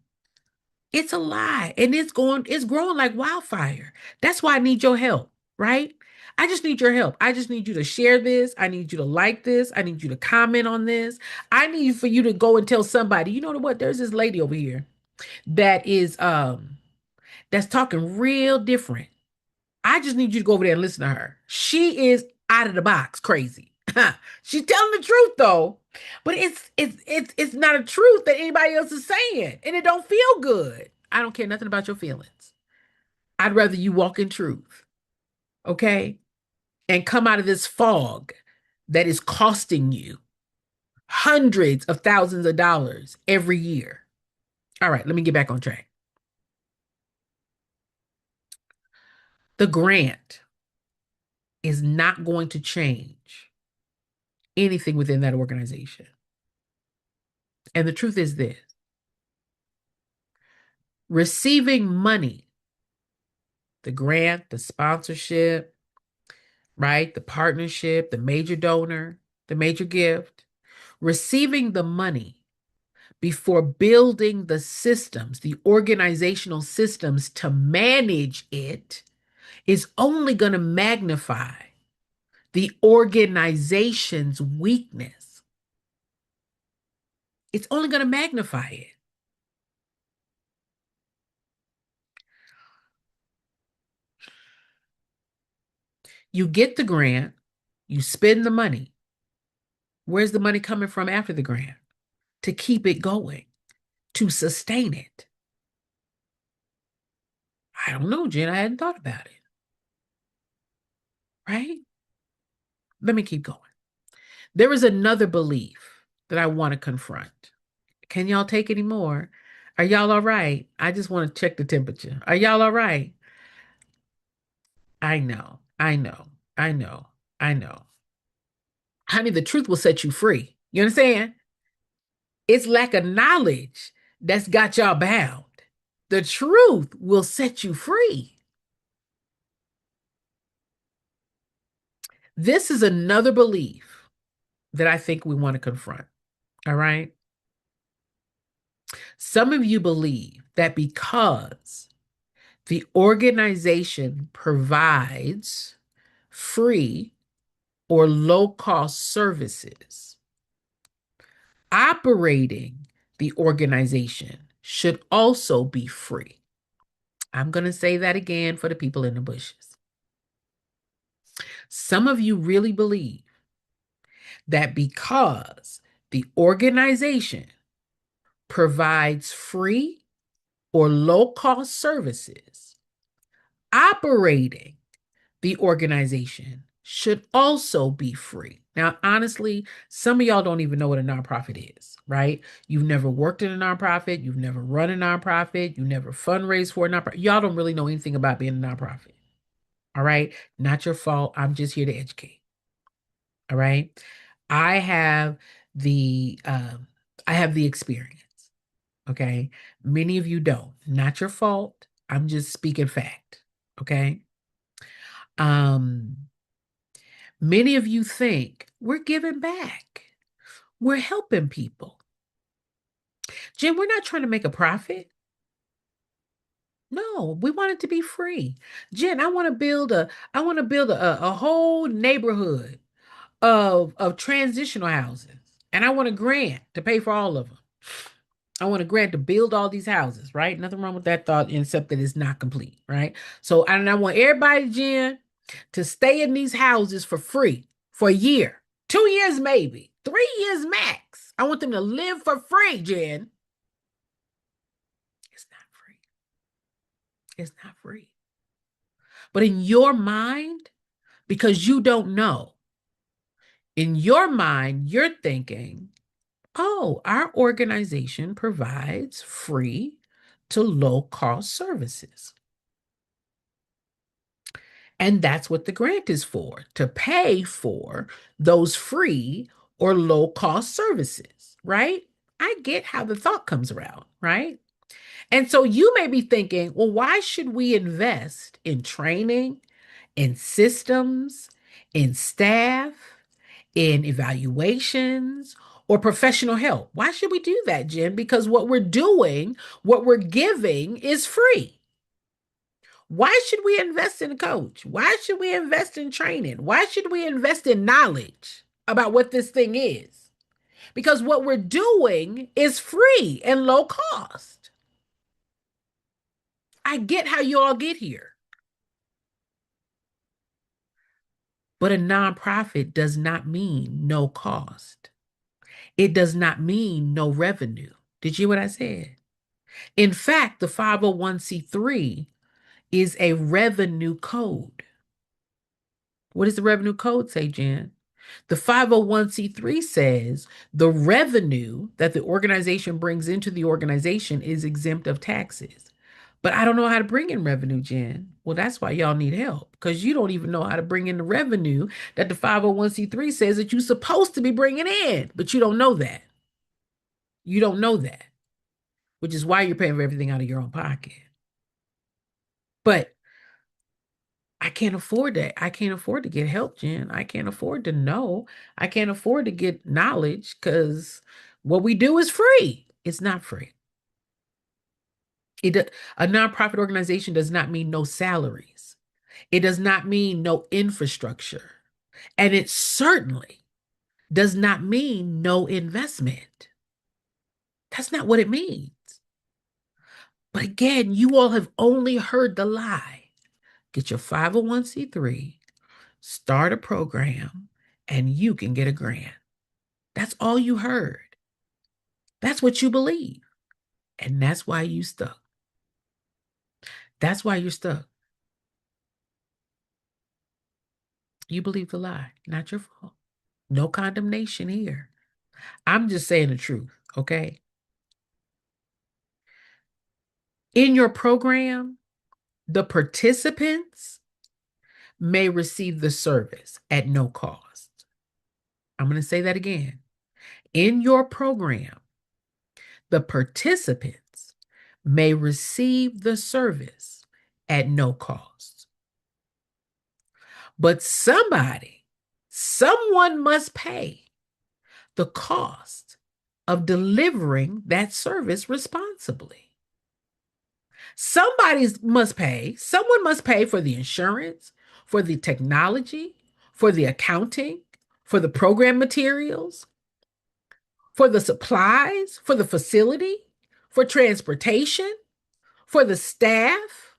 [SPEAKER 1] it's a lie and it's growing like wildfire. That's why I need your help, right? I just need your help. I just need you to share this. I need you to like this. I need you to comment on this. I need for you to go and tell somebody, you know what? There's this lady over here that is that's talking real different. I just need you to go over there and listen to her. She is out of the box crazy. She's telling the truth though, but it's not a truth that anybody else is saying, and it don't feel good. I don't care nothing about your feelings. I'd rather you walk in truth, okay, and come out of this fog that is costing you hundreds of thousands of dollars every year. All right, let me get back on track. The grant is not going to change anything within that organization. And the truth is this: receiving money, the grant, the sponsorship, right? The partnership, the major donor, the major gift, receiving the money before building the systems, the organizational systems to manage it is only going to magnify the organization's weakness. It's only going to magnify it. You get the grant, you spend the money. Where's the money coming from after the grant? To keep it going, to sustain it. I don't know, Jen. I hadn't thought about it. Right? Let me keep going. There is another belief that I want to confront. Can y'all take any more? Are y'all all right? I just want to check the temperature. Are y'all all right? I know, I know, I know, I know. Honey, the truth will set you free. You understand? It's lack of knowledge that's got y'all bound. The truth will set you free. This is another belief that I think we want to confront. All right. Some of you believe that because the organization provides free or low-cost services, operating the organization should also be free. I'm going to say that again for the people in the bushes. Some of you really believe that because the organization provides free or low-cost services, operating the organization should also be free. Now, honestly, some of y'all don't even know what a nonprofit is, right? You've never worked in a nonprofit. You've never run a nonprofit. You never fundraised for a nonprofit. Y'all don't really know anything about being a nonprofit. All right. Not your fault. I'm just here to educate. All right. I have the experience. Okay. Many of you don't. Not your fault. I'm just speaking fact. Okay. Many of you think we're giving back. We're helping people. Jen, we're not trying to make a profit. No, we want it to be free. Jen, I want to build a whole neighborhood of transitional houses. And I want a grant to pay for all of them. I want a grant to build all these houses, right? Nothing wrong with that thought, except that it's not complete, right? So, and I want everybody, Jen, to stay in these houses for free for a year, 2 years, maybe 3 years max. I want them to live for free, Jen. It's not free. It's not free. But in your mind, because you don't know, in your mind, you're thinking, oh, our organization provides free to low cost services. And that's what the grant is for, to pay for those free or low cost services, right? I get how the thought comes around, right? And so you may be thinking, well, why should we invest in training, in systems, in staff, in evaluations, or professional help? Why should we do that, Jen? Because what we're doing, what we're giving is free. Why should we invest in a coach? Why should we invest in training? Why should we invest in knowledge about what this thing is? Because what we're doing is free and low cost. I get how you all get here. But a nonprofit does not mean no cost. It does not mean no revenue. Did you hear what I said? In fact, the 501c3 is a revenue code. What does the revenue code say, Jen? The 501c3 says the revenue that the organization brings into the organization is exempt of taxes. But I don't know how to bring in revenue, Jen. Well, that's why y'all need help, because you don't even know how to bring in the revenue that the 501c3 says that you're supposed to be bringing in, but you don't know that. You don't know that, which is why you're paying for everything out of your own pocket. But I can't afford that. I can't afford to get help, Jen. I can't afford to know. I can't afford to get knowledge because what we do is free. It's not free. A nonprofit organization does not mean no salaries. It does not mean no infrastructure. And it certainly does not mean no investment. That's not what it means. But again, you all have only heard the lie. Get your 501c3, start a program, and you can get a grant. That's all you heard. That's what you believe. And that's why you stuck. That's why you're stuck. You believe the lie, not your fault. No condemnation here. I'm just saying the truth, okay? In your program, the participants may receive the service at no cost. I'm going to say that again. In your program, the participants may receive the service at no cost. But someone must pay the cost of delivering that service responsibly. Somebody must pay. Someone must pay for the insurance, for the technology, for the accounting, for the program materials, for the supplies, for the facility, for transportation, for the staff,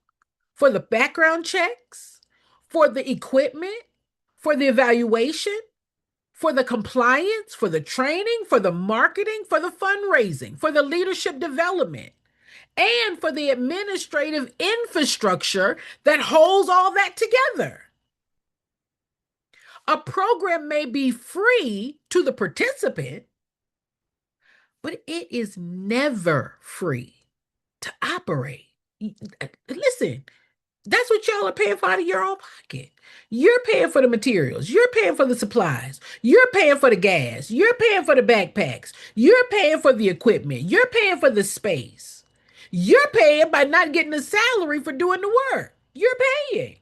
[SPEAKER 1] for the background checks, for the equipment, for the evaluation, for the compliance, for the training, for the marketing, for the fundraising, for the leadership development, and for the administrative infrastructure that holds all that together. A program may be free to the participant, but it is never free to operate. Listen, that's what y'all are paying for out of your own pocket. You're paying for the materials. You're paying for the supplies. You're paying for the gas. You're paying for the backpacks. You're paying for the equipment. You're paying for the space. You're paying by not getting a salary for doing the work. You're paying,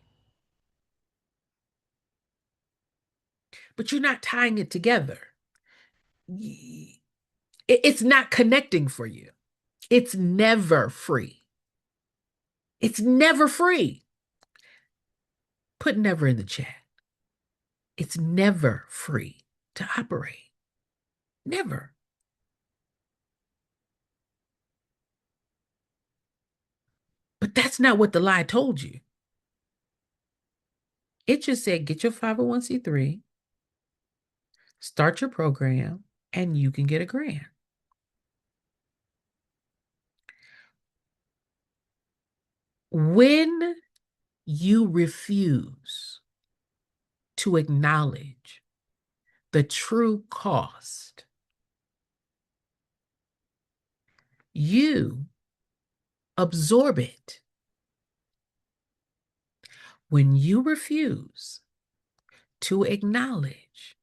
[SPEAKER 1] but you're not tying it together. It's not connecting for you. It's never free. It's never free. Put never in the chat. It's never free to operate. Never. But that's not what the lie told you. It just said get your 501c3, start your program, and you can get a grant. When you refuse to acknowledge the true cost You absorb it. When you refuse to acknowledge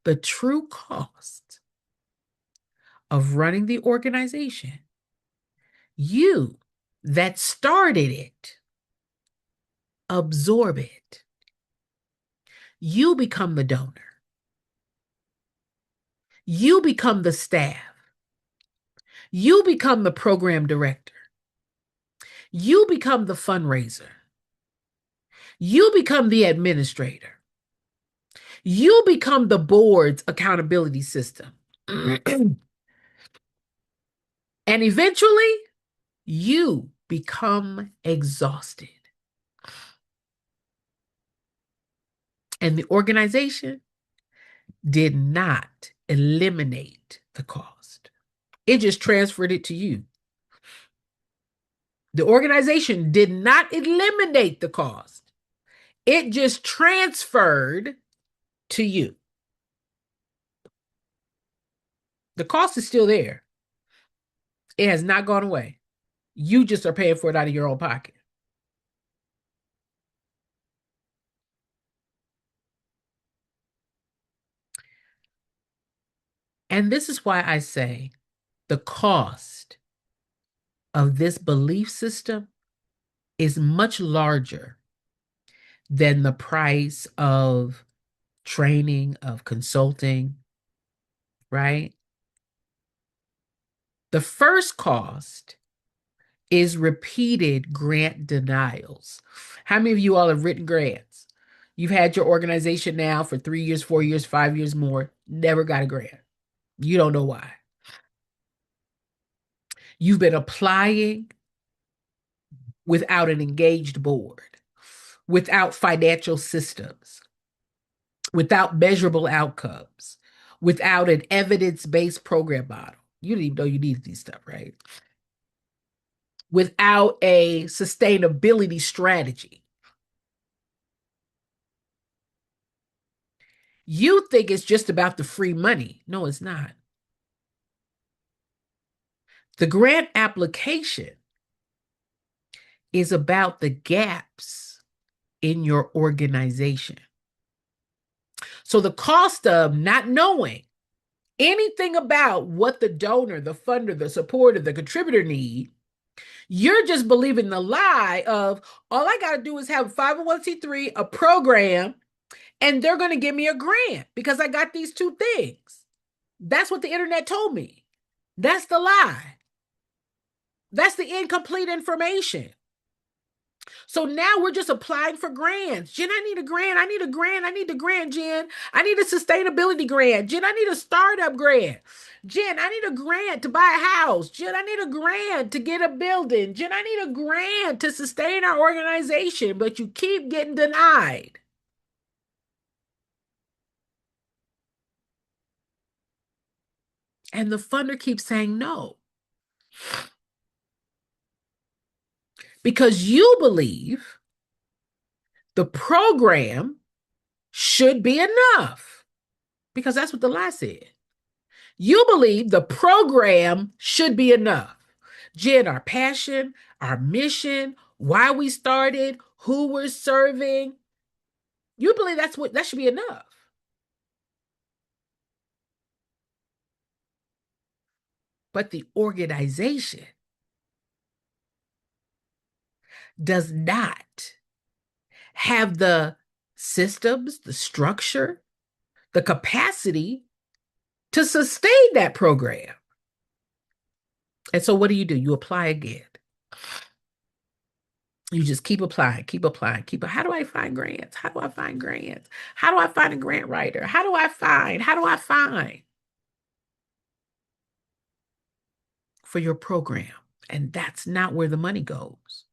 [SPEAKER 1] the true cost of running the organization, you that started it absorb it. You become the donor. You become the staff. You become the program director. You become the fundraiser. You become the administrator. You become the board's accountability system. And eventually, you become exhausted. And the organization did not eliminate the cost. It just transferred it to you. The organization did not eliminate the cost. It just transferred to you. The cost is still there. It has not gone away. You just are paying for it out of your own pocket. And this is why I say the cost of this belief system is much larger than the price of training, of consulting, right? The first cost is repeated grant denials. How many of you all have written grants? You've had your organization now for 3 years, 4 years, 5 years more, never got a grant. You don't know why. You've been applying without an engaged board, without financial systems, without measurable outcomes, without an evidence-based program model. You didn't even know you needed these stuff, right? Without a sustainability strategy. You think it's just about the free money. No, it's not. The grant application is about the gaps in your organization. So the cost of not knowing anything about what the donor, the funder, the supporter, the contributor need, you're just believing the lie of all I got to do is have a 501c3, a program, and they're going to give me a grant because I got these two things. That's what the internet told me. That's the lie. That's the incomplete information. So now we're just applying for grants. Jen, I need a grant. I need a grant. I need a grant, Jen. I need a sustainability grant. Jen, I need a startup grant. Jen, I need a grant to buy a house. Jen, I need a grant to get a building. Jen, I need a grant to sustain our organization, but you keep getting denied. And the funder keeps saying no. Because you believe the program should be enough. Because that's what the lie said. You believe the program should be enough. Jen, our passion, our mission, why we started, who we're serving. You believe that should be enough. But the organization does not have the systems, the structure, the capacity to sustain that program. And so what do? You apply again. You just keep applying, keep applying, how do I find grants? How do I find grants? How do I find a grant writer? How do I find for your program? And that's not where the money goes.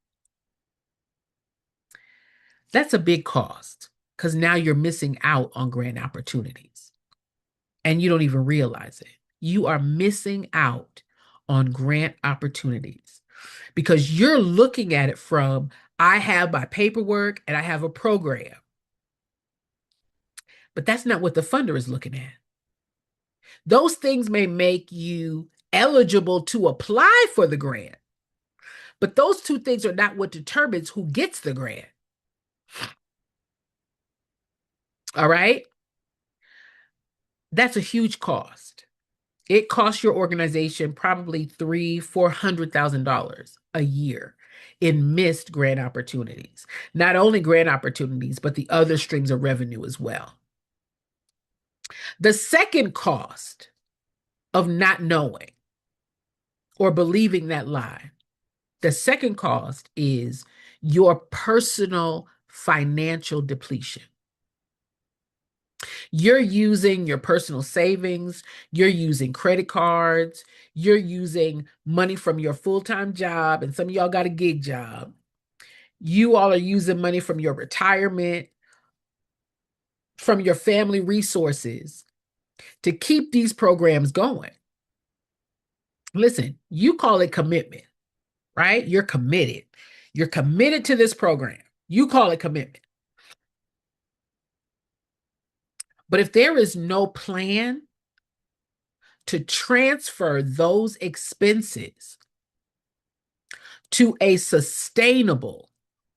[SPEAKER 1] That's a big cost because now you're missing out on grant opportunities and you don't even realize it. You are missing out on grant opportunities because you're looking at it from, I have my paperwork and I have a program. But that's not what the funder is looking at. Those things may make you eligible to apply for the grant. But those two things are not what determines who gets the grant. All right? That's a huge cost. It costs your organization probably $400,000 a year in missed grant opportunities. Not only grant opportunities, but the other streams of revenue as well. The second cost of not knowing or believing that lie, the second cost is your personal financial depletion. You're using your personal savings, you're using credit cards, you're using money from your full-time job, and some of y'all got a gig job. You all are using money from your retirement, from your family resources to keep these programs going. Listen, you call it commitment, right? You're committed. You're committed to this program. You call it commitment. But if there is no plan to transfer those expenses to a sustainable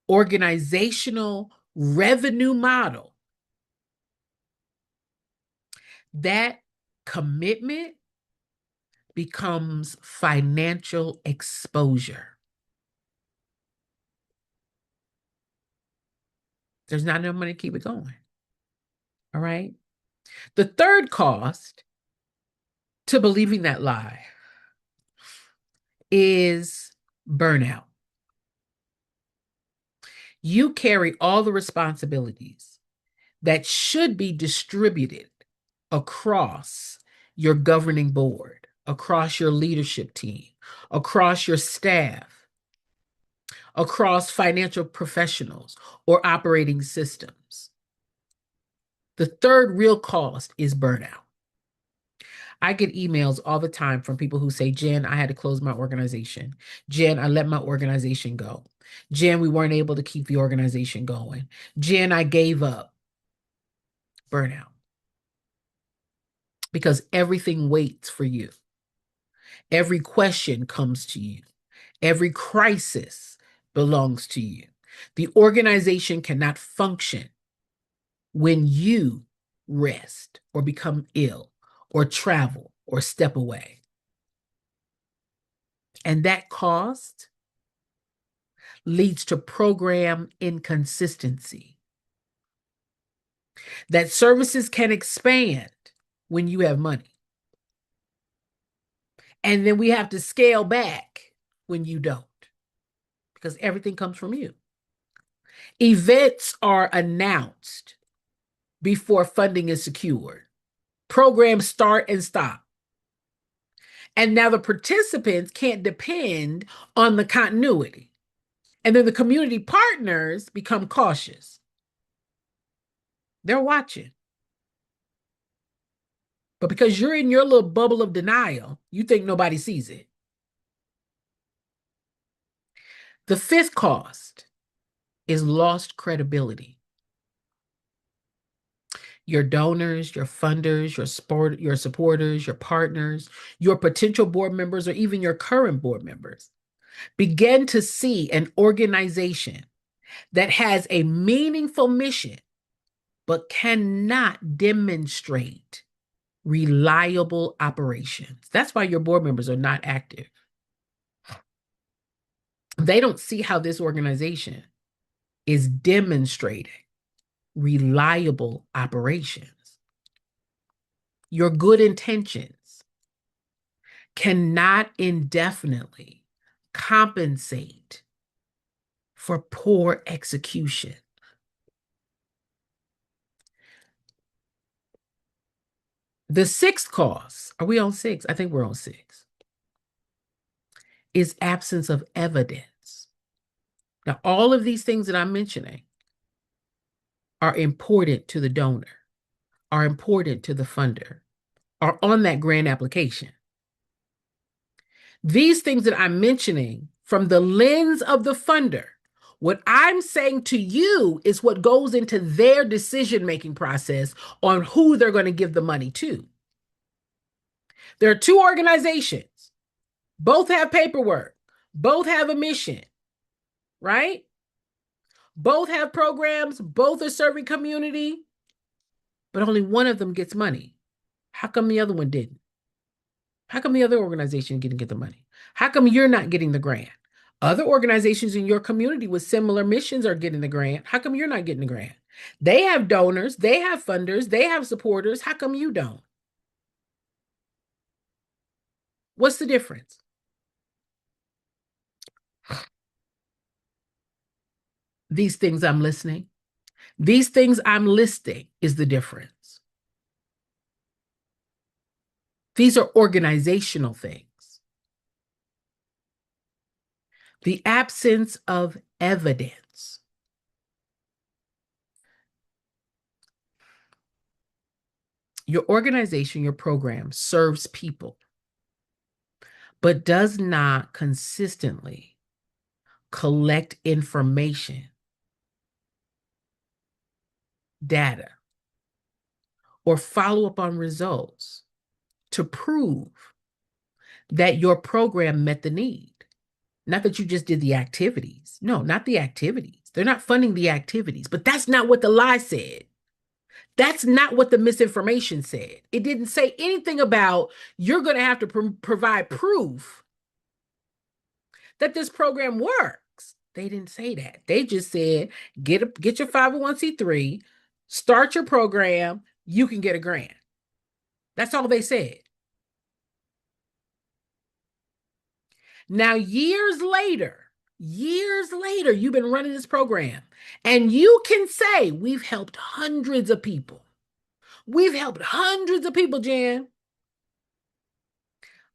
[SPEAKER 1] organizational revenue model, that commitment becomes financial exposure. There's not enough money to keep it going. All right. The third cost to believing that lie is burnout. You carry all the responsibilities that should be distributed across your governing board, across your leadership team, across your staff, across financial professionals or operating systems. The third real cost is burnout. I get emails all the time from people who say, Jen, I had to close my organization. Jen, I let my organization go. Jen, we weren't able to keep the organization going. Jen, I gave up. Burnout. Because everything waits for you. Every question comes to you. Every crisis belongs to you. The organization cannot function when you rest or become ill or travel or step away. And that cost leads to program inconsistency. That services can expand when you have money. And then we have to scale back when you don't, because everything comes from you. Events are announced before funding is secured. Programs start and stop. And now the participants can't depend on the continuity. And then the community partners become cautious. They're watching. But because you're in your little bubble of denial, you think nobody sees it. The fifth cost is lost credibility. Your donors, your funders, your supporters, your partners, your potential board members, or even your current board members begin to see an organization that has a meaningful mission but cannot demonstrate reliable operations. That's why your board members are not active. They don't see how this organization is demonstrating reliable operations. Your good intentions cannot indefinitely compensate for poor execution. The sixth cause, are we on 6? I think we're on 6, is absence of evidence. Now, all of these things that I'm mentioning are important to the donor, are important to the funder, are on that grant application. These things that I'm mentioning from the lens of the funder, what I'm saying to you is what goes into their decision-making process on who they're going to give the money to. There are two organizations Both have paperwork. Both have a mission, right? Both have programs. Both are serving community, but only one of them gets money. How come the other one didn't? How come the other organization didn't get the money? How come you're not getting the grant? Other organizations in your community with similar missions are getting the grant. How come you're not getting the grant? They have donors, they have funders, they have supporters. How come you don't? What's the difference? These things I'm listening. These things I'm listing is the difference. These are organizational things. The absence of evidence. Your organization, your program serves people, but does not consistently collect information, data, or follow up on results to prove that your program met the need. Not that you just did the activities. No, not the activities. They're not funding the activities, but that's not what the lie said. That's not what the misinformation said. It didn't say anything about you're going to have to provide proof that this program works. They didn't say that. They just said, get your 501c3, start your program, you can get a grant. That's all they said. Now, years later, you've been running this program, and you can say, we've helped hundreds of people. We've helped hundreds of people, Jen,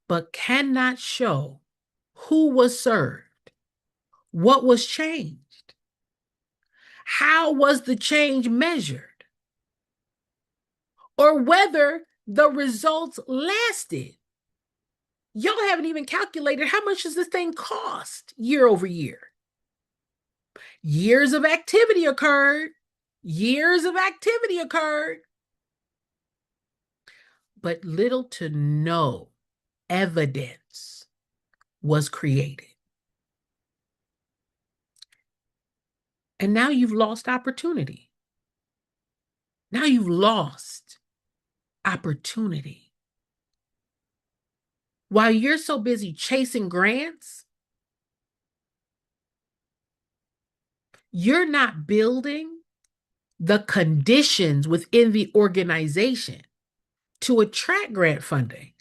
[SPEAKER 1] but cannot show who was served, what was changed, how was the change measured, or whether the results lasted. Y'all haven't even calculated how much does this thing cost year over year. Years of activity occurred. Years of activity occurred. But little to no evidence was created. And now you've lost opportunity. Now you've lost opportunity. While you're so busy chasing grants, you're not building the conditions within the organization to attract grant funding,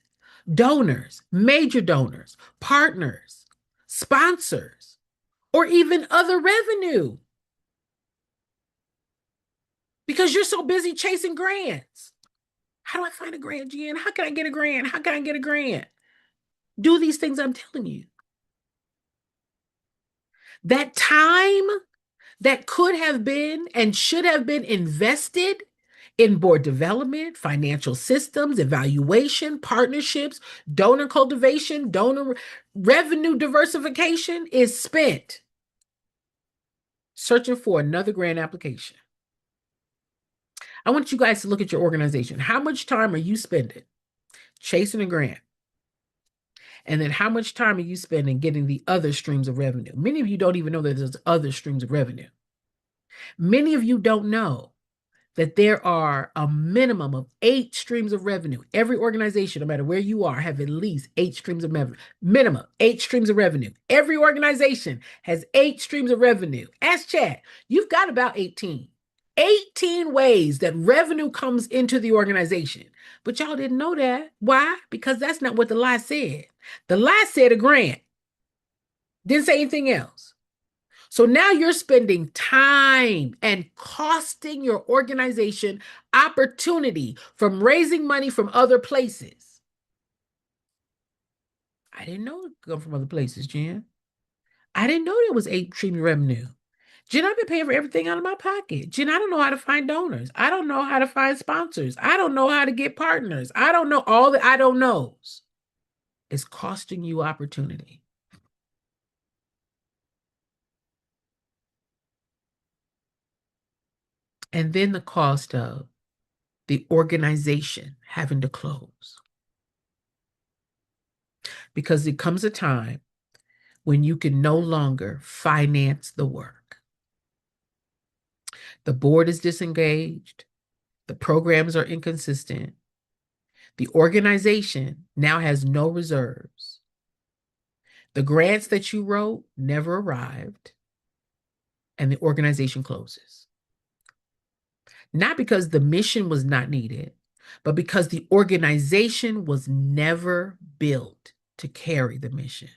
[SPEAKER 1] donors, major donors, partners, sponsors, or even other revenue. Because you're so busy chasing grants. How do I find a grant, Jen? How can I get a grant? How can I get a grant? Do these things I'm telling you. That time that could have been and should have been invested in board development, financial systems, evaluation, partnerships, donor cultivation, donor revenue diversification is spent searching for another grant application. I want you guys to look at your organization. How much time are you spending chasing a grant? And then how much time are you spending getting the other streams of revenue? Many of you don't even know that there's other streams of revenue. Many of you don't know that there are a minimum of 8 streams of revenue. Every organization, no matter where you are, have at least 8 streams of revenue. Minimum 8 streams of revenue. Every organization has 8 streams of revenue. Ask chat. You've got about 18. 18 ways that revenue comes into the organization. But y'all didn't know that. Why? Because that's not what the lie said. The lie said a grant. Didn't say anything else. So now you're spending time and costing your organization opportunity from raising money from other places. I didn't know it could come from other places, Jen. I didn't know there was 8 streams of revenue. Jen, I've been paying for everything out of my pocket. Jen, I don't know how to find donors. I don't know how to find sponsors. I don't know how to get partners. I don't know all the I don't knows. It's costing you opportunity. And then the cost of the organization having to close. Because there comes a time when you can no longer finance the work. The board is disengaged. The programs are inconsistent. The organization now has no reserves. The grants that you wrote never arrived, and the organization closes. Not because the mission was not needed, but because the organization was never built to carry the mission.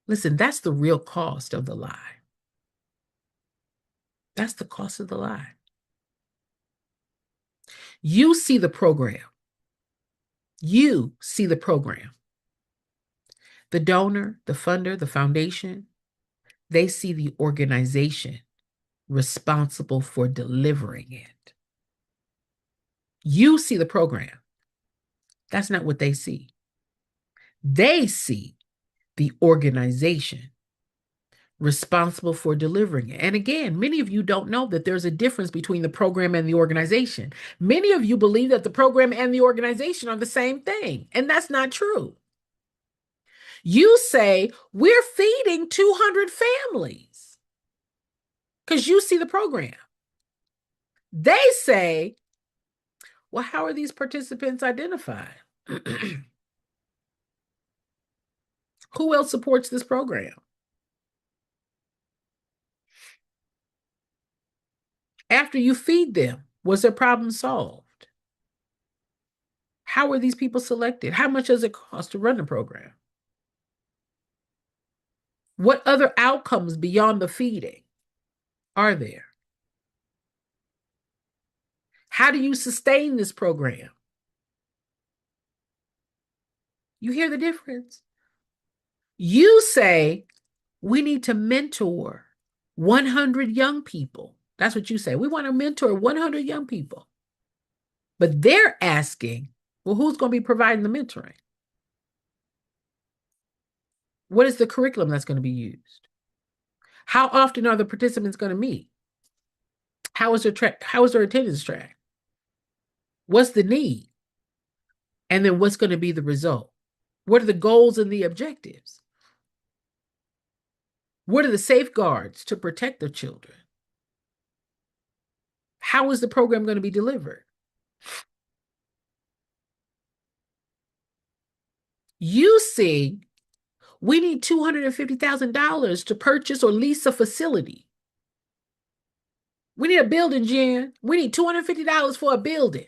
[SPEAKER 1] Listen, that's the real cost of the lie. That's the cost of the lie. You see the program. You see the program. The donor, the funder, the foundation, they see the organization responsible for delivering it. You see the program. That's not what they see. They see the organization responsible for delivering it. And again, many of you don't know that there's a difference between the program and the organization. Many of you believe that the program and the organization are the same thing, and that's not true. You say, we're feeding 200 families because you see the program. They say, well, how are these participants identified? Who else supports this program? After you feed them, was their problem solved? How were these people selected? How much does it cost to run the program? What other outcomes beyond the feeding are there? How do you sustain this program? You hear the difference? You say, we need to mentor 100 young people. That's what you say. We want to mentor 100 young people. But they're asking, well, who's going to be providing the mentoring? What is the curriculum that's going to be used? How often are the participants going to meet? How is their attendance track? What's the need? And then what's going to be the result? What are the goals and the objectives? What are the safeguards to protect the children? How is the program going to be delivered? You see, we need $250,000 to purchase or lease a facility. We need a building, Jen. We need $250 for a building.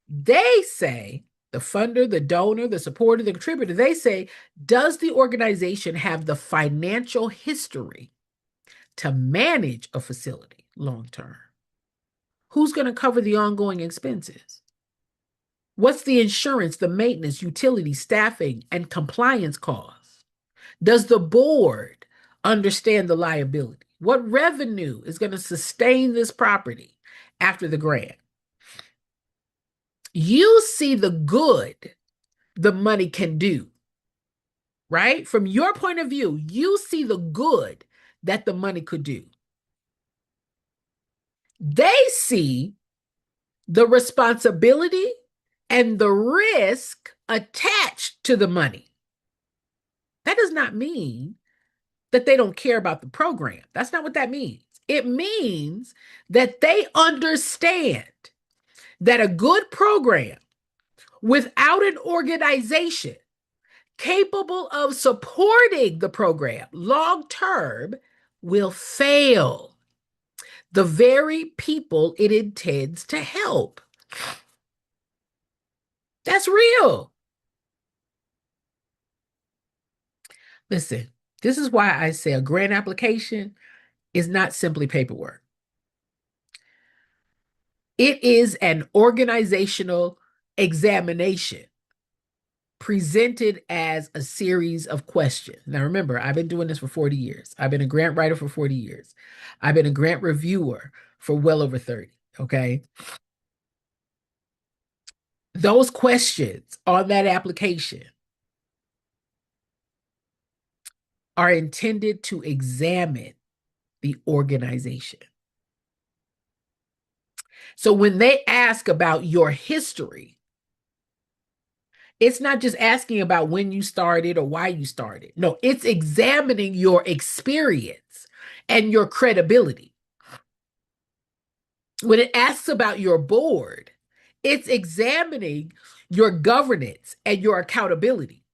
[SPEAKER 1] They say, the funder, the donor, the supporter, the contributor, they say, does the organization have the financial history to manage a facility long term? Who's going to cover the ongoing expenses? What's the insurance, the maintenance, utility, staffing, and compliance costs? Does the board understand the liability? What revenue is going to sustain this property after the grant? You see the good the money can do, right? From your point of view, you see the good that the money could do. They see the responsibility and the risk attached to the money. That does not mean that they don't care about the program. That's not what that means. It means that they understand that a good program without an organization capable of supporting the program long term will fail the very people it intends to help. That's real. Listen, this is why I say a grant application is not simply paperwork. It is an organizational examination presented as a series of questions. Now, remember, I've been doing this for 40 years. I've been a grant writer for 40 years. I've been a grant reviewer for well over 30, okay? Those questions on that application are intended to examine the organization. So when they ask about your history, It's not just asking about when you started or why you started. No, it's examining your experience and your credibility. When it asks about your board, it's examining your governance and your accountability.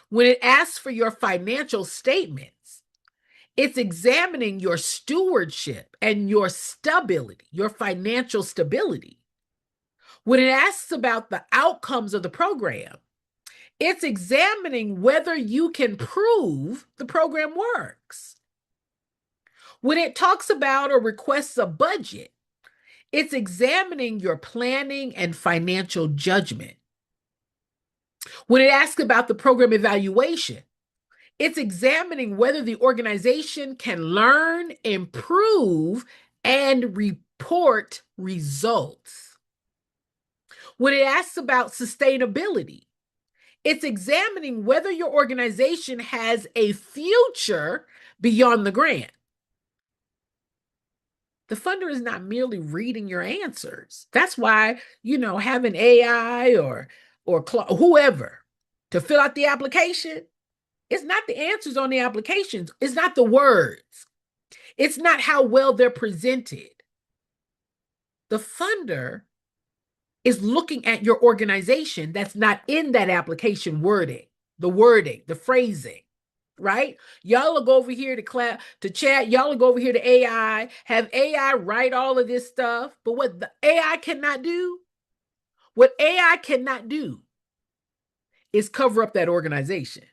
[SPEAKER 1] When it asks for your financial statements, it's examining your stewardship and your stability, your financial stability. When it asks about the outcomes of the program, it's examining whether you can prove the program works. When it talks about or requests a budget, it's examining your planning and financial judgment. When it asks about the program evaluation, it's examining whether the organization can learn, improve, and report results. When it asks about sustainability, it's examining whether your organization has a future beyond the grant. The funder is not merely reading your answers. That's why, having AI or whoever to fill out the application, it's not the answers on the applications. It's not the words. It's not how well they're presented. The funder is looking at your organization that's not in that application wording, the phrasing, right? Y'all will go over here to chat. Y'all will go over here to AI, have AI write all of this stuff. But what the AI cannot do, is cover up that organization.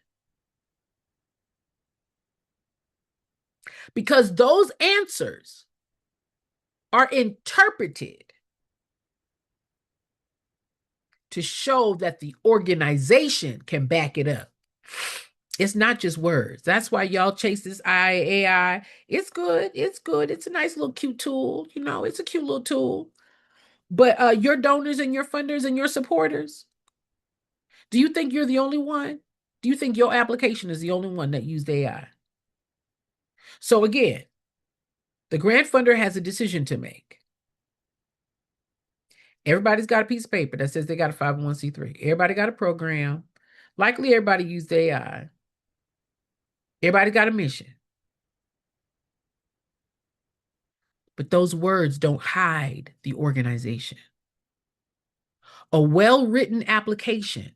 [SPEAKER 1] Because those answers are interpreted to show that the organization can back it up. It's not just words. That's why y'all chase this AI. It's good. It's good. It's a nice little cute tool. It's a cute little tool. But your donors and your funders and your supporters, do you think you're the only one? Do you think your application is the only one that used AI? So again, the grant funder has a decision to make. Everybody's got a piece of paper that says they got a 501c3. Everybody got a program. Likely everybody used AI. Everybody got a mission. But those words don't hide the organization. A well-written application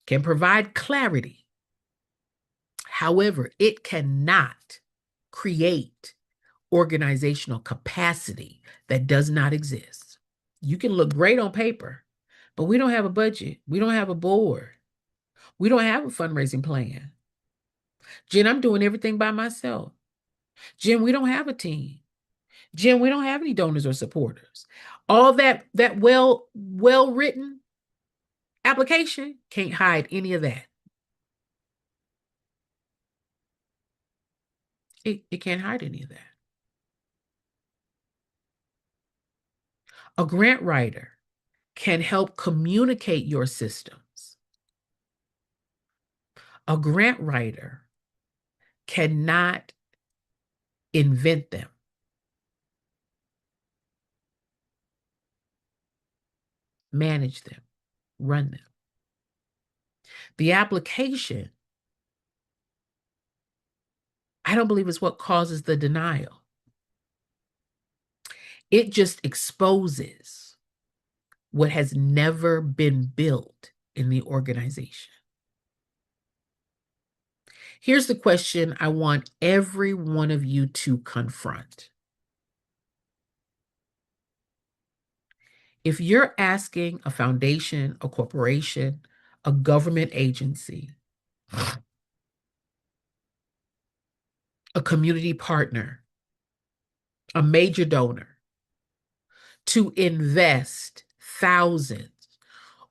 [SPEAKER 1] can provide clarity. However, it cannot create organizational capacity that does not exist. You can look great on paper, but we don't have a budget. We don't have a board. We don't have a fundraising plan. Jen, I'm doing everything by myself. Jen, we don't have a team. Jen, we don't have any donors or supporters. All that well-written application can't hide any of that. It can't hide any of that. A grant writer can help communicate your systems. A grant writer cannot invent them. Manage them, run them. The application, I don't believe, is what causes the denial. It just exposes what has never been built in the organization. Here's the question I want every one of you to confront. If you're asking a foundation, a corporation, a government agency, a community partner, a major donor, to invest thousands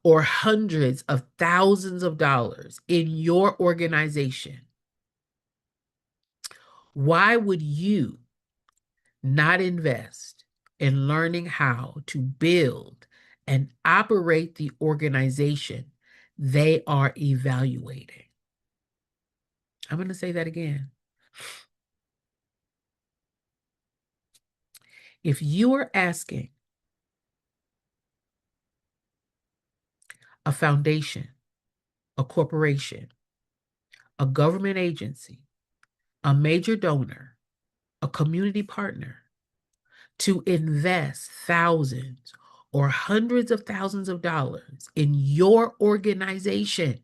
[SPEAKER 1] or hundreds of thousands of dollars in your organization, why would you not invest in learning how to build and operate the organization they are evaluating? I'm going to say that again. If you are asking a foundation, a corporation, a government agency, a major donor, a community partner to invest thousands or hundreds of thousands of dollars in your organization,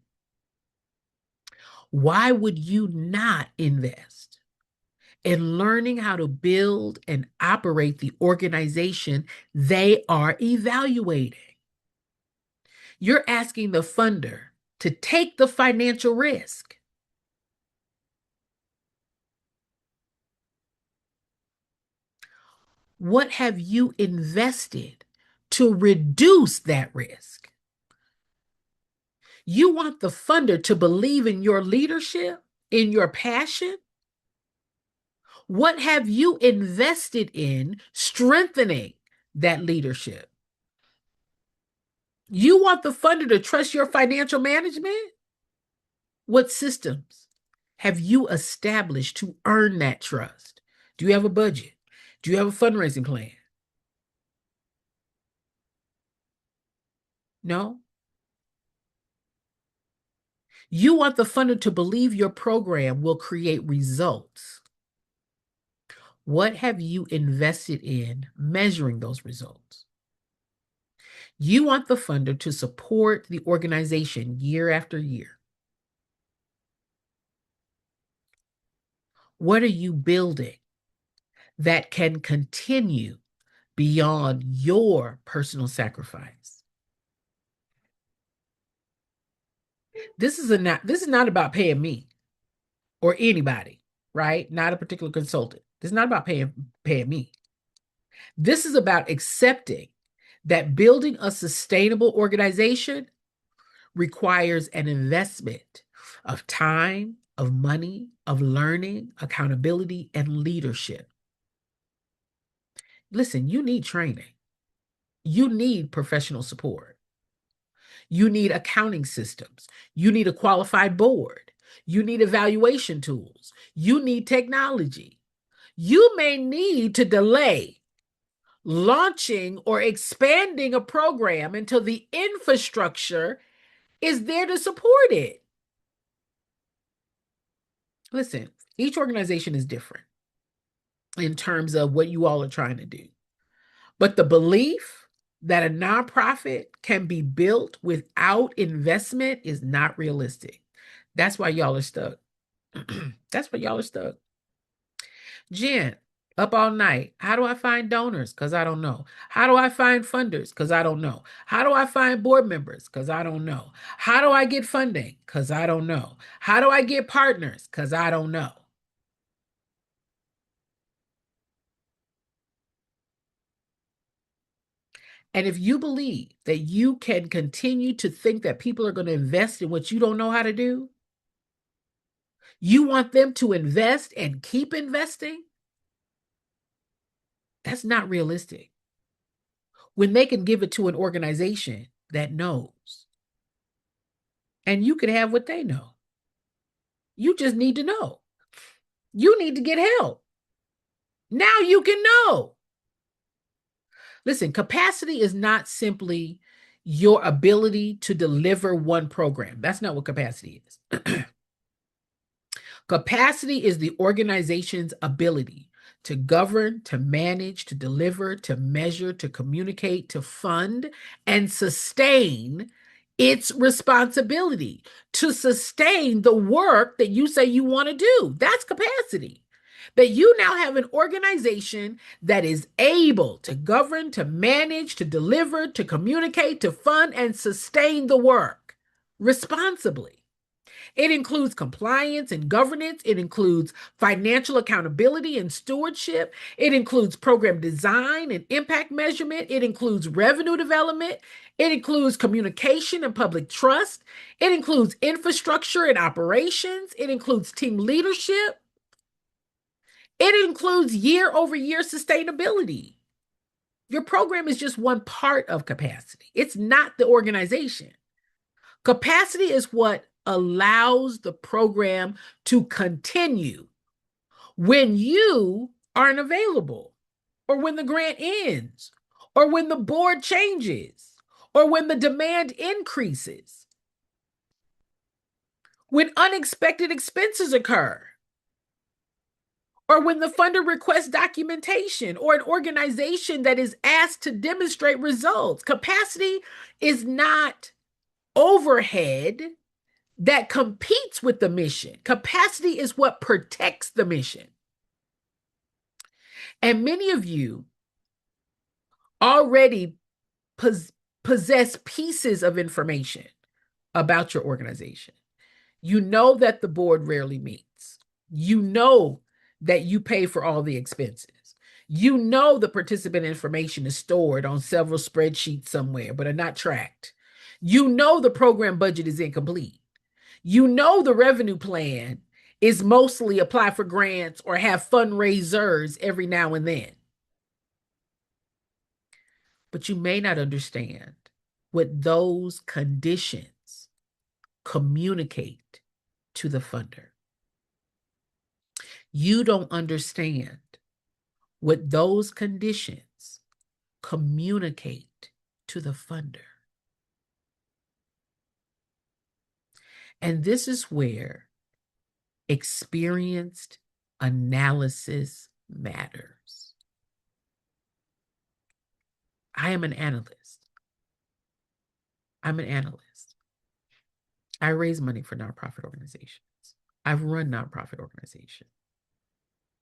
[SPEAKER 1] why would you not invest in learning how to build and operate the organization they are evaluating? You're asking the funder to take the financial risk. What have you invested to reduce that risk? You want the funder to believe in your leadership, in your passion? What have you invested in strengthening that leadership? You want the funder to trust your financial management? What systems have you established to earn that trust? Do you have a budget? Do you have a fundraising plan? No? You want the funder to believe your program will create results. What have you invested in measuring those results? You want the funder to support the organization year after year. What are you building that can continue beyond your personal sacrifice? This is not about paying me or anybody, right? Not a particular consultant. This is not about paying me. This is about accepting that building a sustainable organization requires an investment of time, of money, of learning, accountability, and leadership. Listen, you need training. You need professional support. You need accounting systems. You need a qualified board. You need evaluation tools. You need technology. You may need to delay launching or expanding a program until the infrastructure is there to support it. Listen, each organization is different in terms of what you all are trying to do. But the belief that a nonprofit can be built without investment is not realistic. That's why y'all are stuck. That's why y'all are stuck. Jen, up all night. How do I find donors? Because I don't know. How do I find funders? Because I don't know. How do I find board members? Because I don't know. How do I get funding? Because I don't know. How do I get partners? Because I don't know. And if you believe that you can continue to think that people are going to invest in what you don't know how to do, you want them to invest and keep investing, that's not realistic. When they can give it to an organization that knows, and you can have what they know. You just need to know. You need to get help. Now you can know. Listen, capacity is not simply your ability to deliver one program. That's not what capacity is. Capacity is the organization's ability to govern, to manage, to deliver, to measure, to communicate, to fund, and sustain its responsibility, to sustain the work that you say you want to do. That's capacity. That you now have an organization that is able to govern, to manage, to deliver, to communicate, to fund, and sustain the work responsibly. It includes compliance and governance. It includes financial accountability and stewardship. It includes program design and impact measurement. It includes revenue development. It includes communication and public trust. It includes infrastructure and operations. It includes team leadership. It includes year-over-year sustainability. Your program is just one part of capacity. It's not the organization. Capacity is what allows the program to continue when you aren't available, or when the grant ends, or when the board changes, or when the demand increases, when unexpected expenses occur, or when the funder requests documentation, or an organization that is asked to demonstrate results. Capacity is not overhead that competes with the mission. Capacity is what protects the mission. And many of you already possess pieces of information about your organization. You know that the board rarely meets. You know that you pay for all the expenses. You know the participant information is stored on several spreadsheets somewhere, but are not tracked. You know the program budget is incomplete. You know the revenue plan is mostly apply for grants or have fundraisers every now and then. But you may not understand what those conditions communicate to the funder. You don't understand what those conditions communicate to the funder. And this is where experienced analysis matters. I am an analyst. I'm an analyst. I raise money for nonprofit organizations. I've run nonprofit organizations.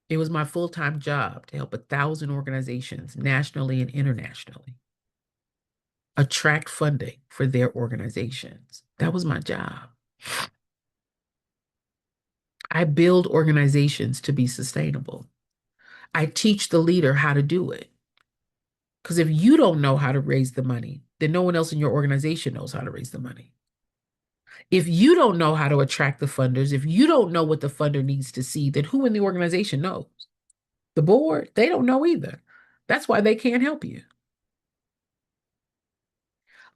[SPEAKER 1] It was my full-time job to help 1,000 organizations nationally and internationally attract funding for their organizations. That was my job. I build organizations to be sustainable. I teach the leader how to do it. Because if you don't know how to raise the money, then no one else in your organization knows how to raise the money. If you don't know how to attract the funders, if you don't know what the funder needs to see, then who in the organization knows? The board, they don't know either. That's why they can't help you.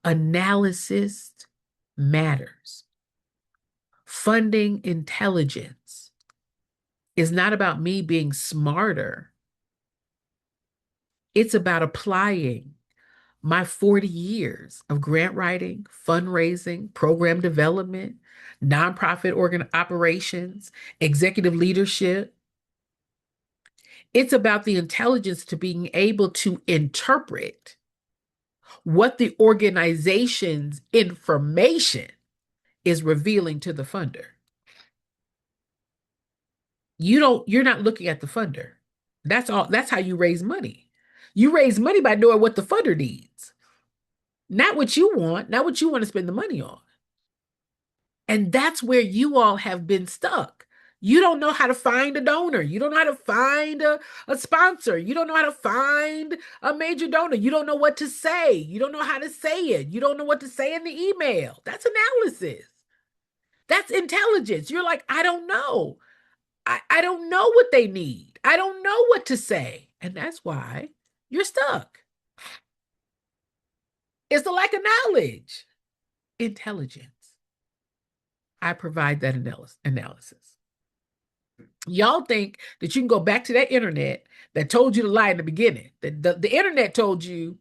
[SPEAKER 1] Analysis matters. Funding intelligence is not about me being smarter. It's about applying my 40 years of grant writing, fundraising, program development, nonprofit operations, executive leadership. It's about the intelligence to being able to interpret what the organization's information is revealing to the funder. You're not looking at the funder. That's how you raise money. You raise money by knowing what the funder needs, not what you want to spend the money on. And that's where you all have been stuck. You don't know how to find a donor. You don't know how to find a sponsor. You don't know how to find a major donor. You don't know what to say. You don't know how to say it. You don't know what to say in the email. That's analysis. That's intelligence. You're like, I don't know. I don't know what they need. I don't know what to say. And that's why you're stuck. It's the lack of knowledge. Intelligence. I provide that analysis. Y'all think that you can go back to that internet that told you to lie in the beginning. The internet told you,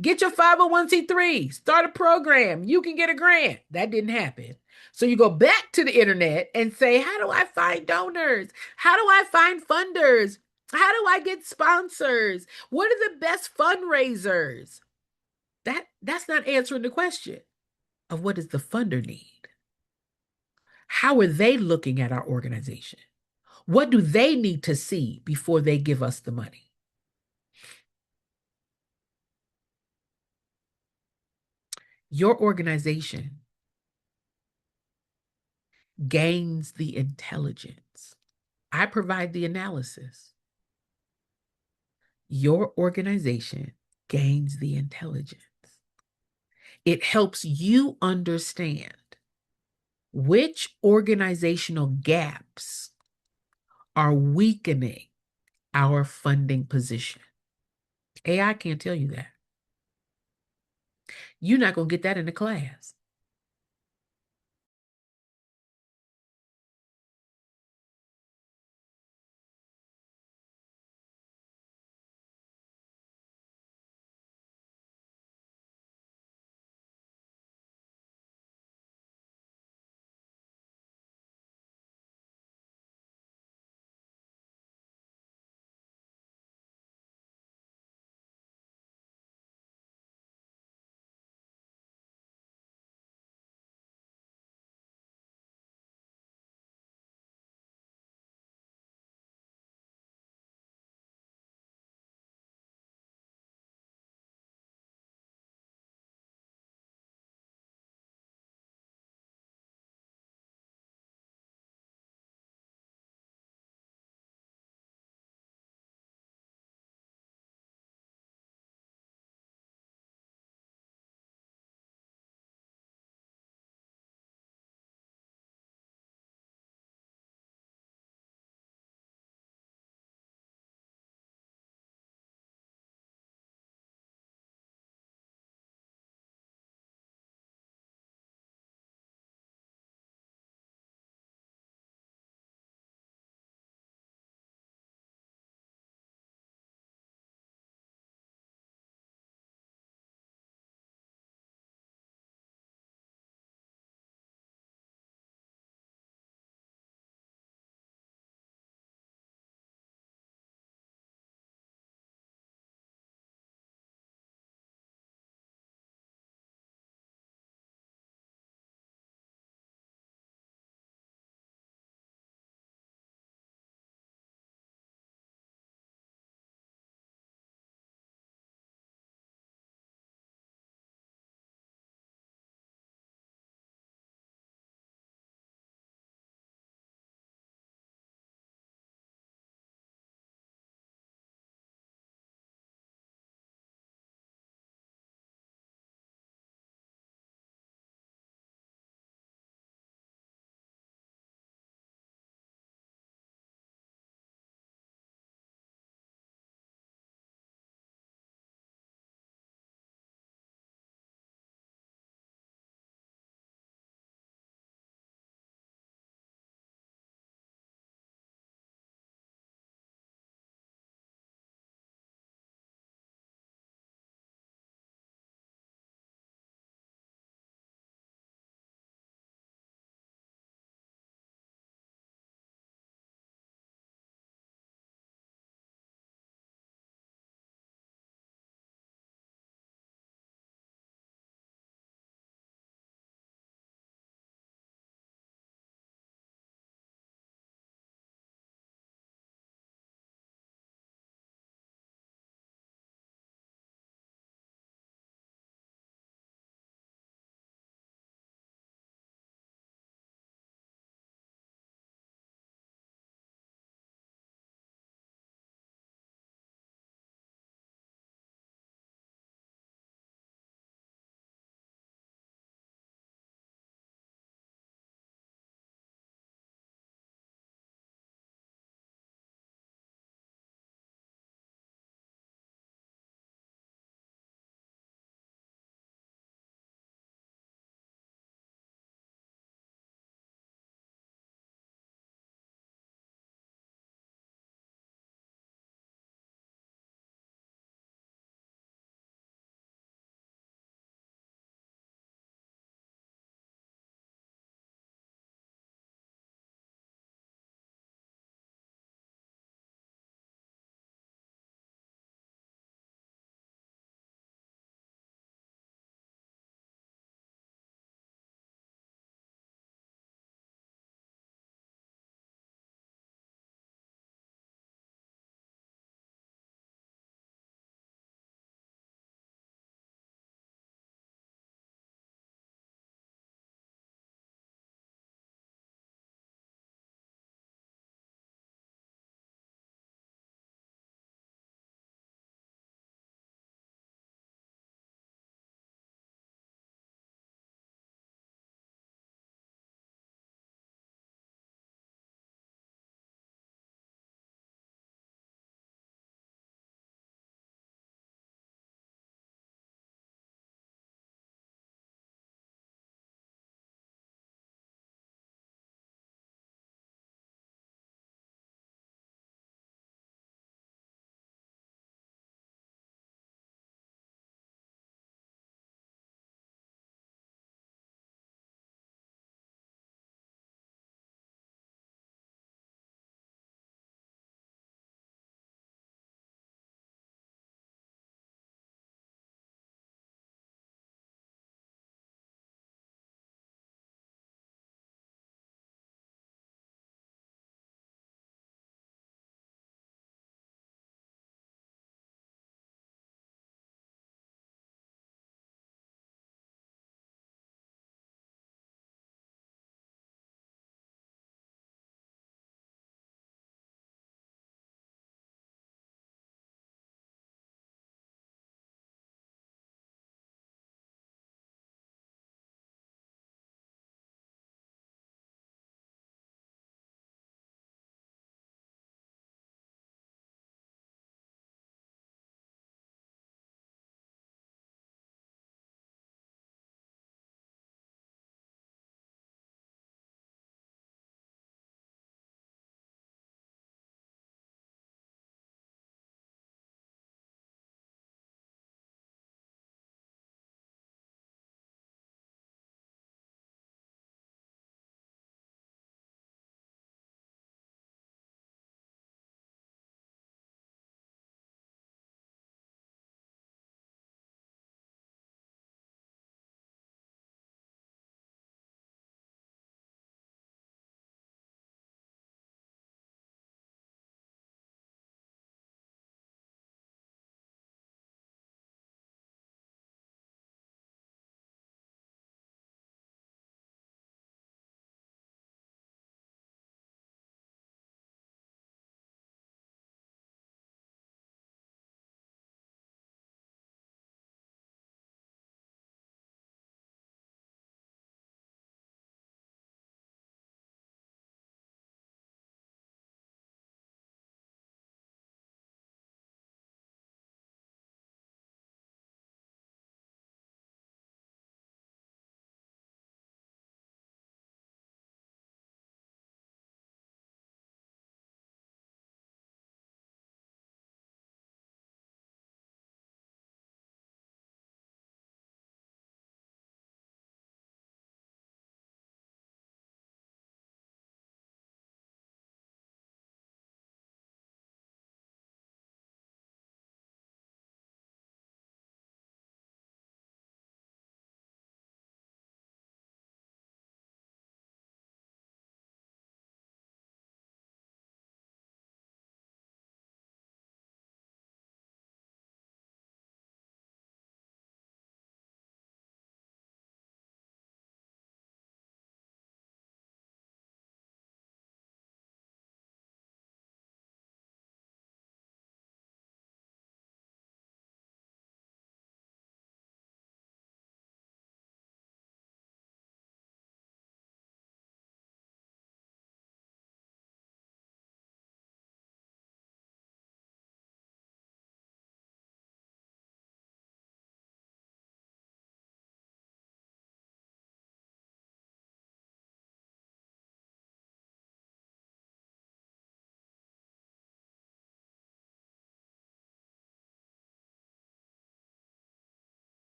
[SPEAKER 1] get your 501c3, start a program, you can get a grant. That didn't happen. So you go back to the internet and say, how do I find donors? How do I find funders? How do I get sponsors? What are the best fundraisers? That's not answering the question of what does the funder need? How are they looking at our organization? What do they need to see before they give us the money? Your organization gains the intelligence. I provide the analysis. Your organization gains the intelligence. It helps you understand which organizational gaps are weakening our funding position. AI can't tell you that. You're not going to get that in the class.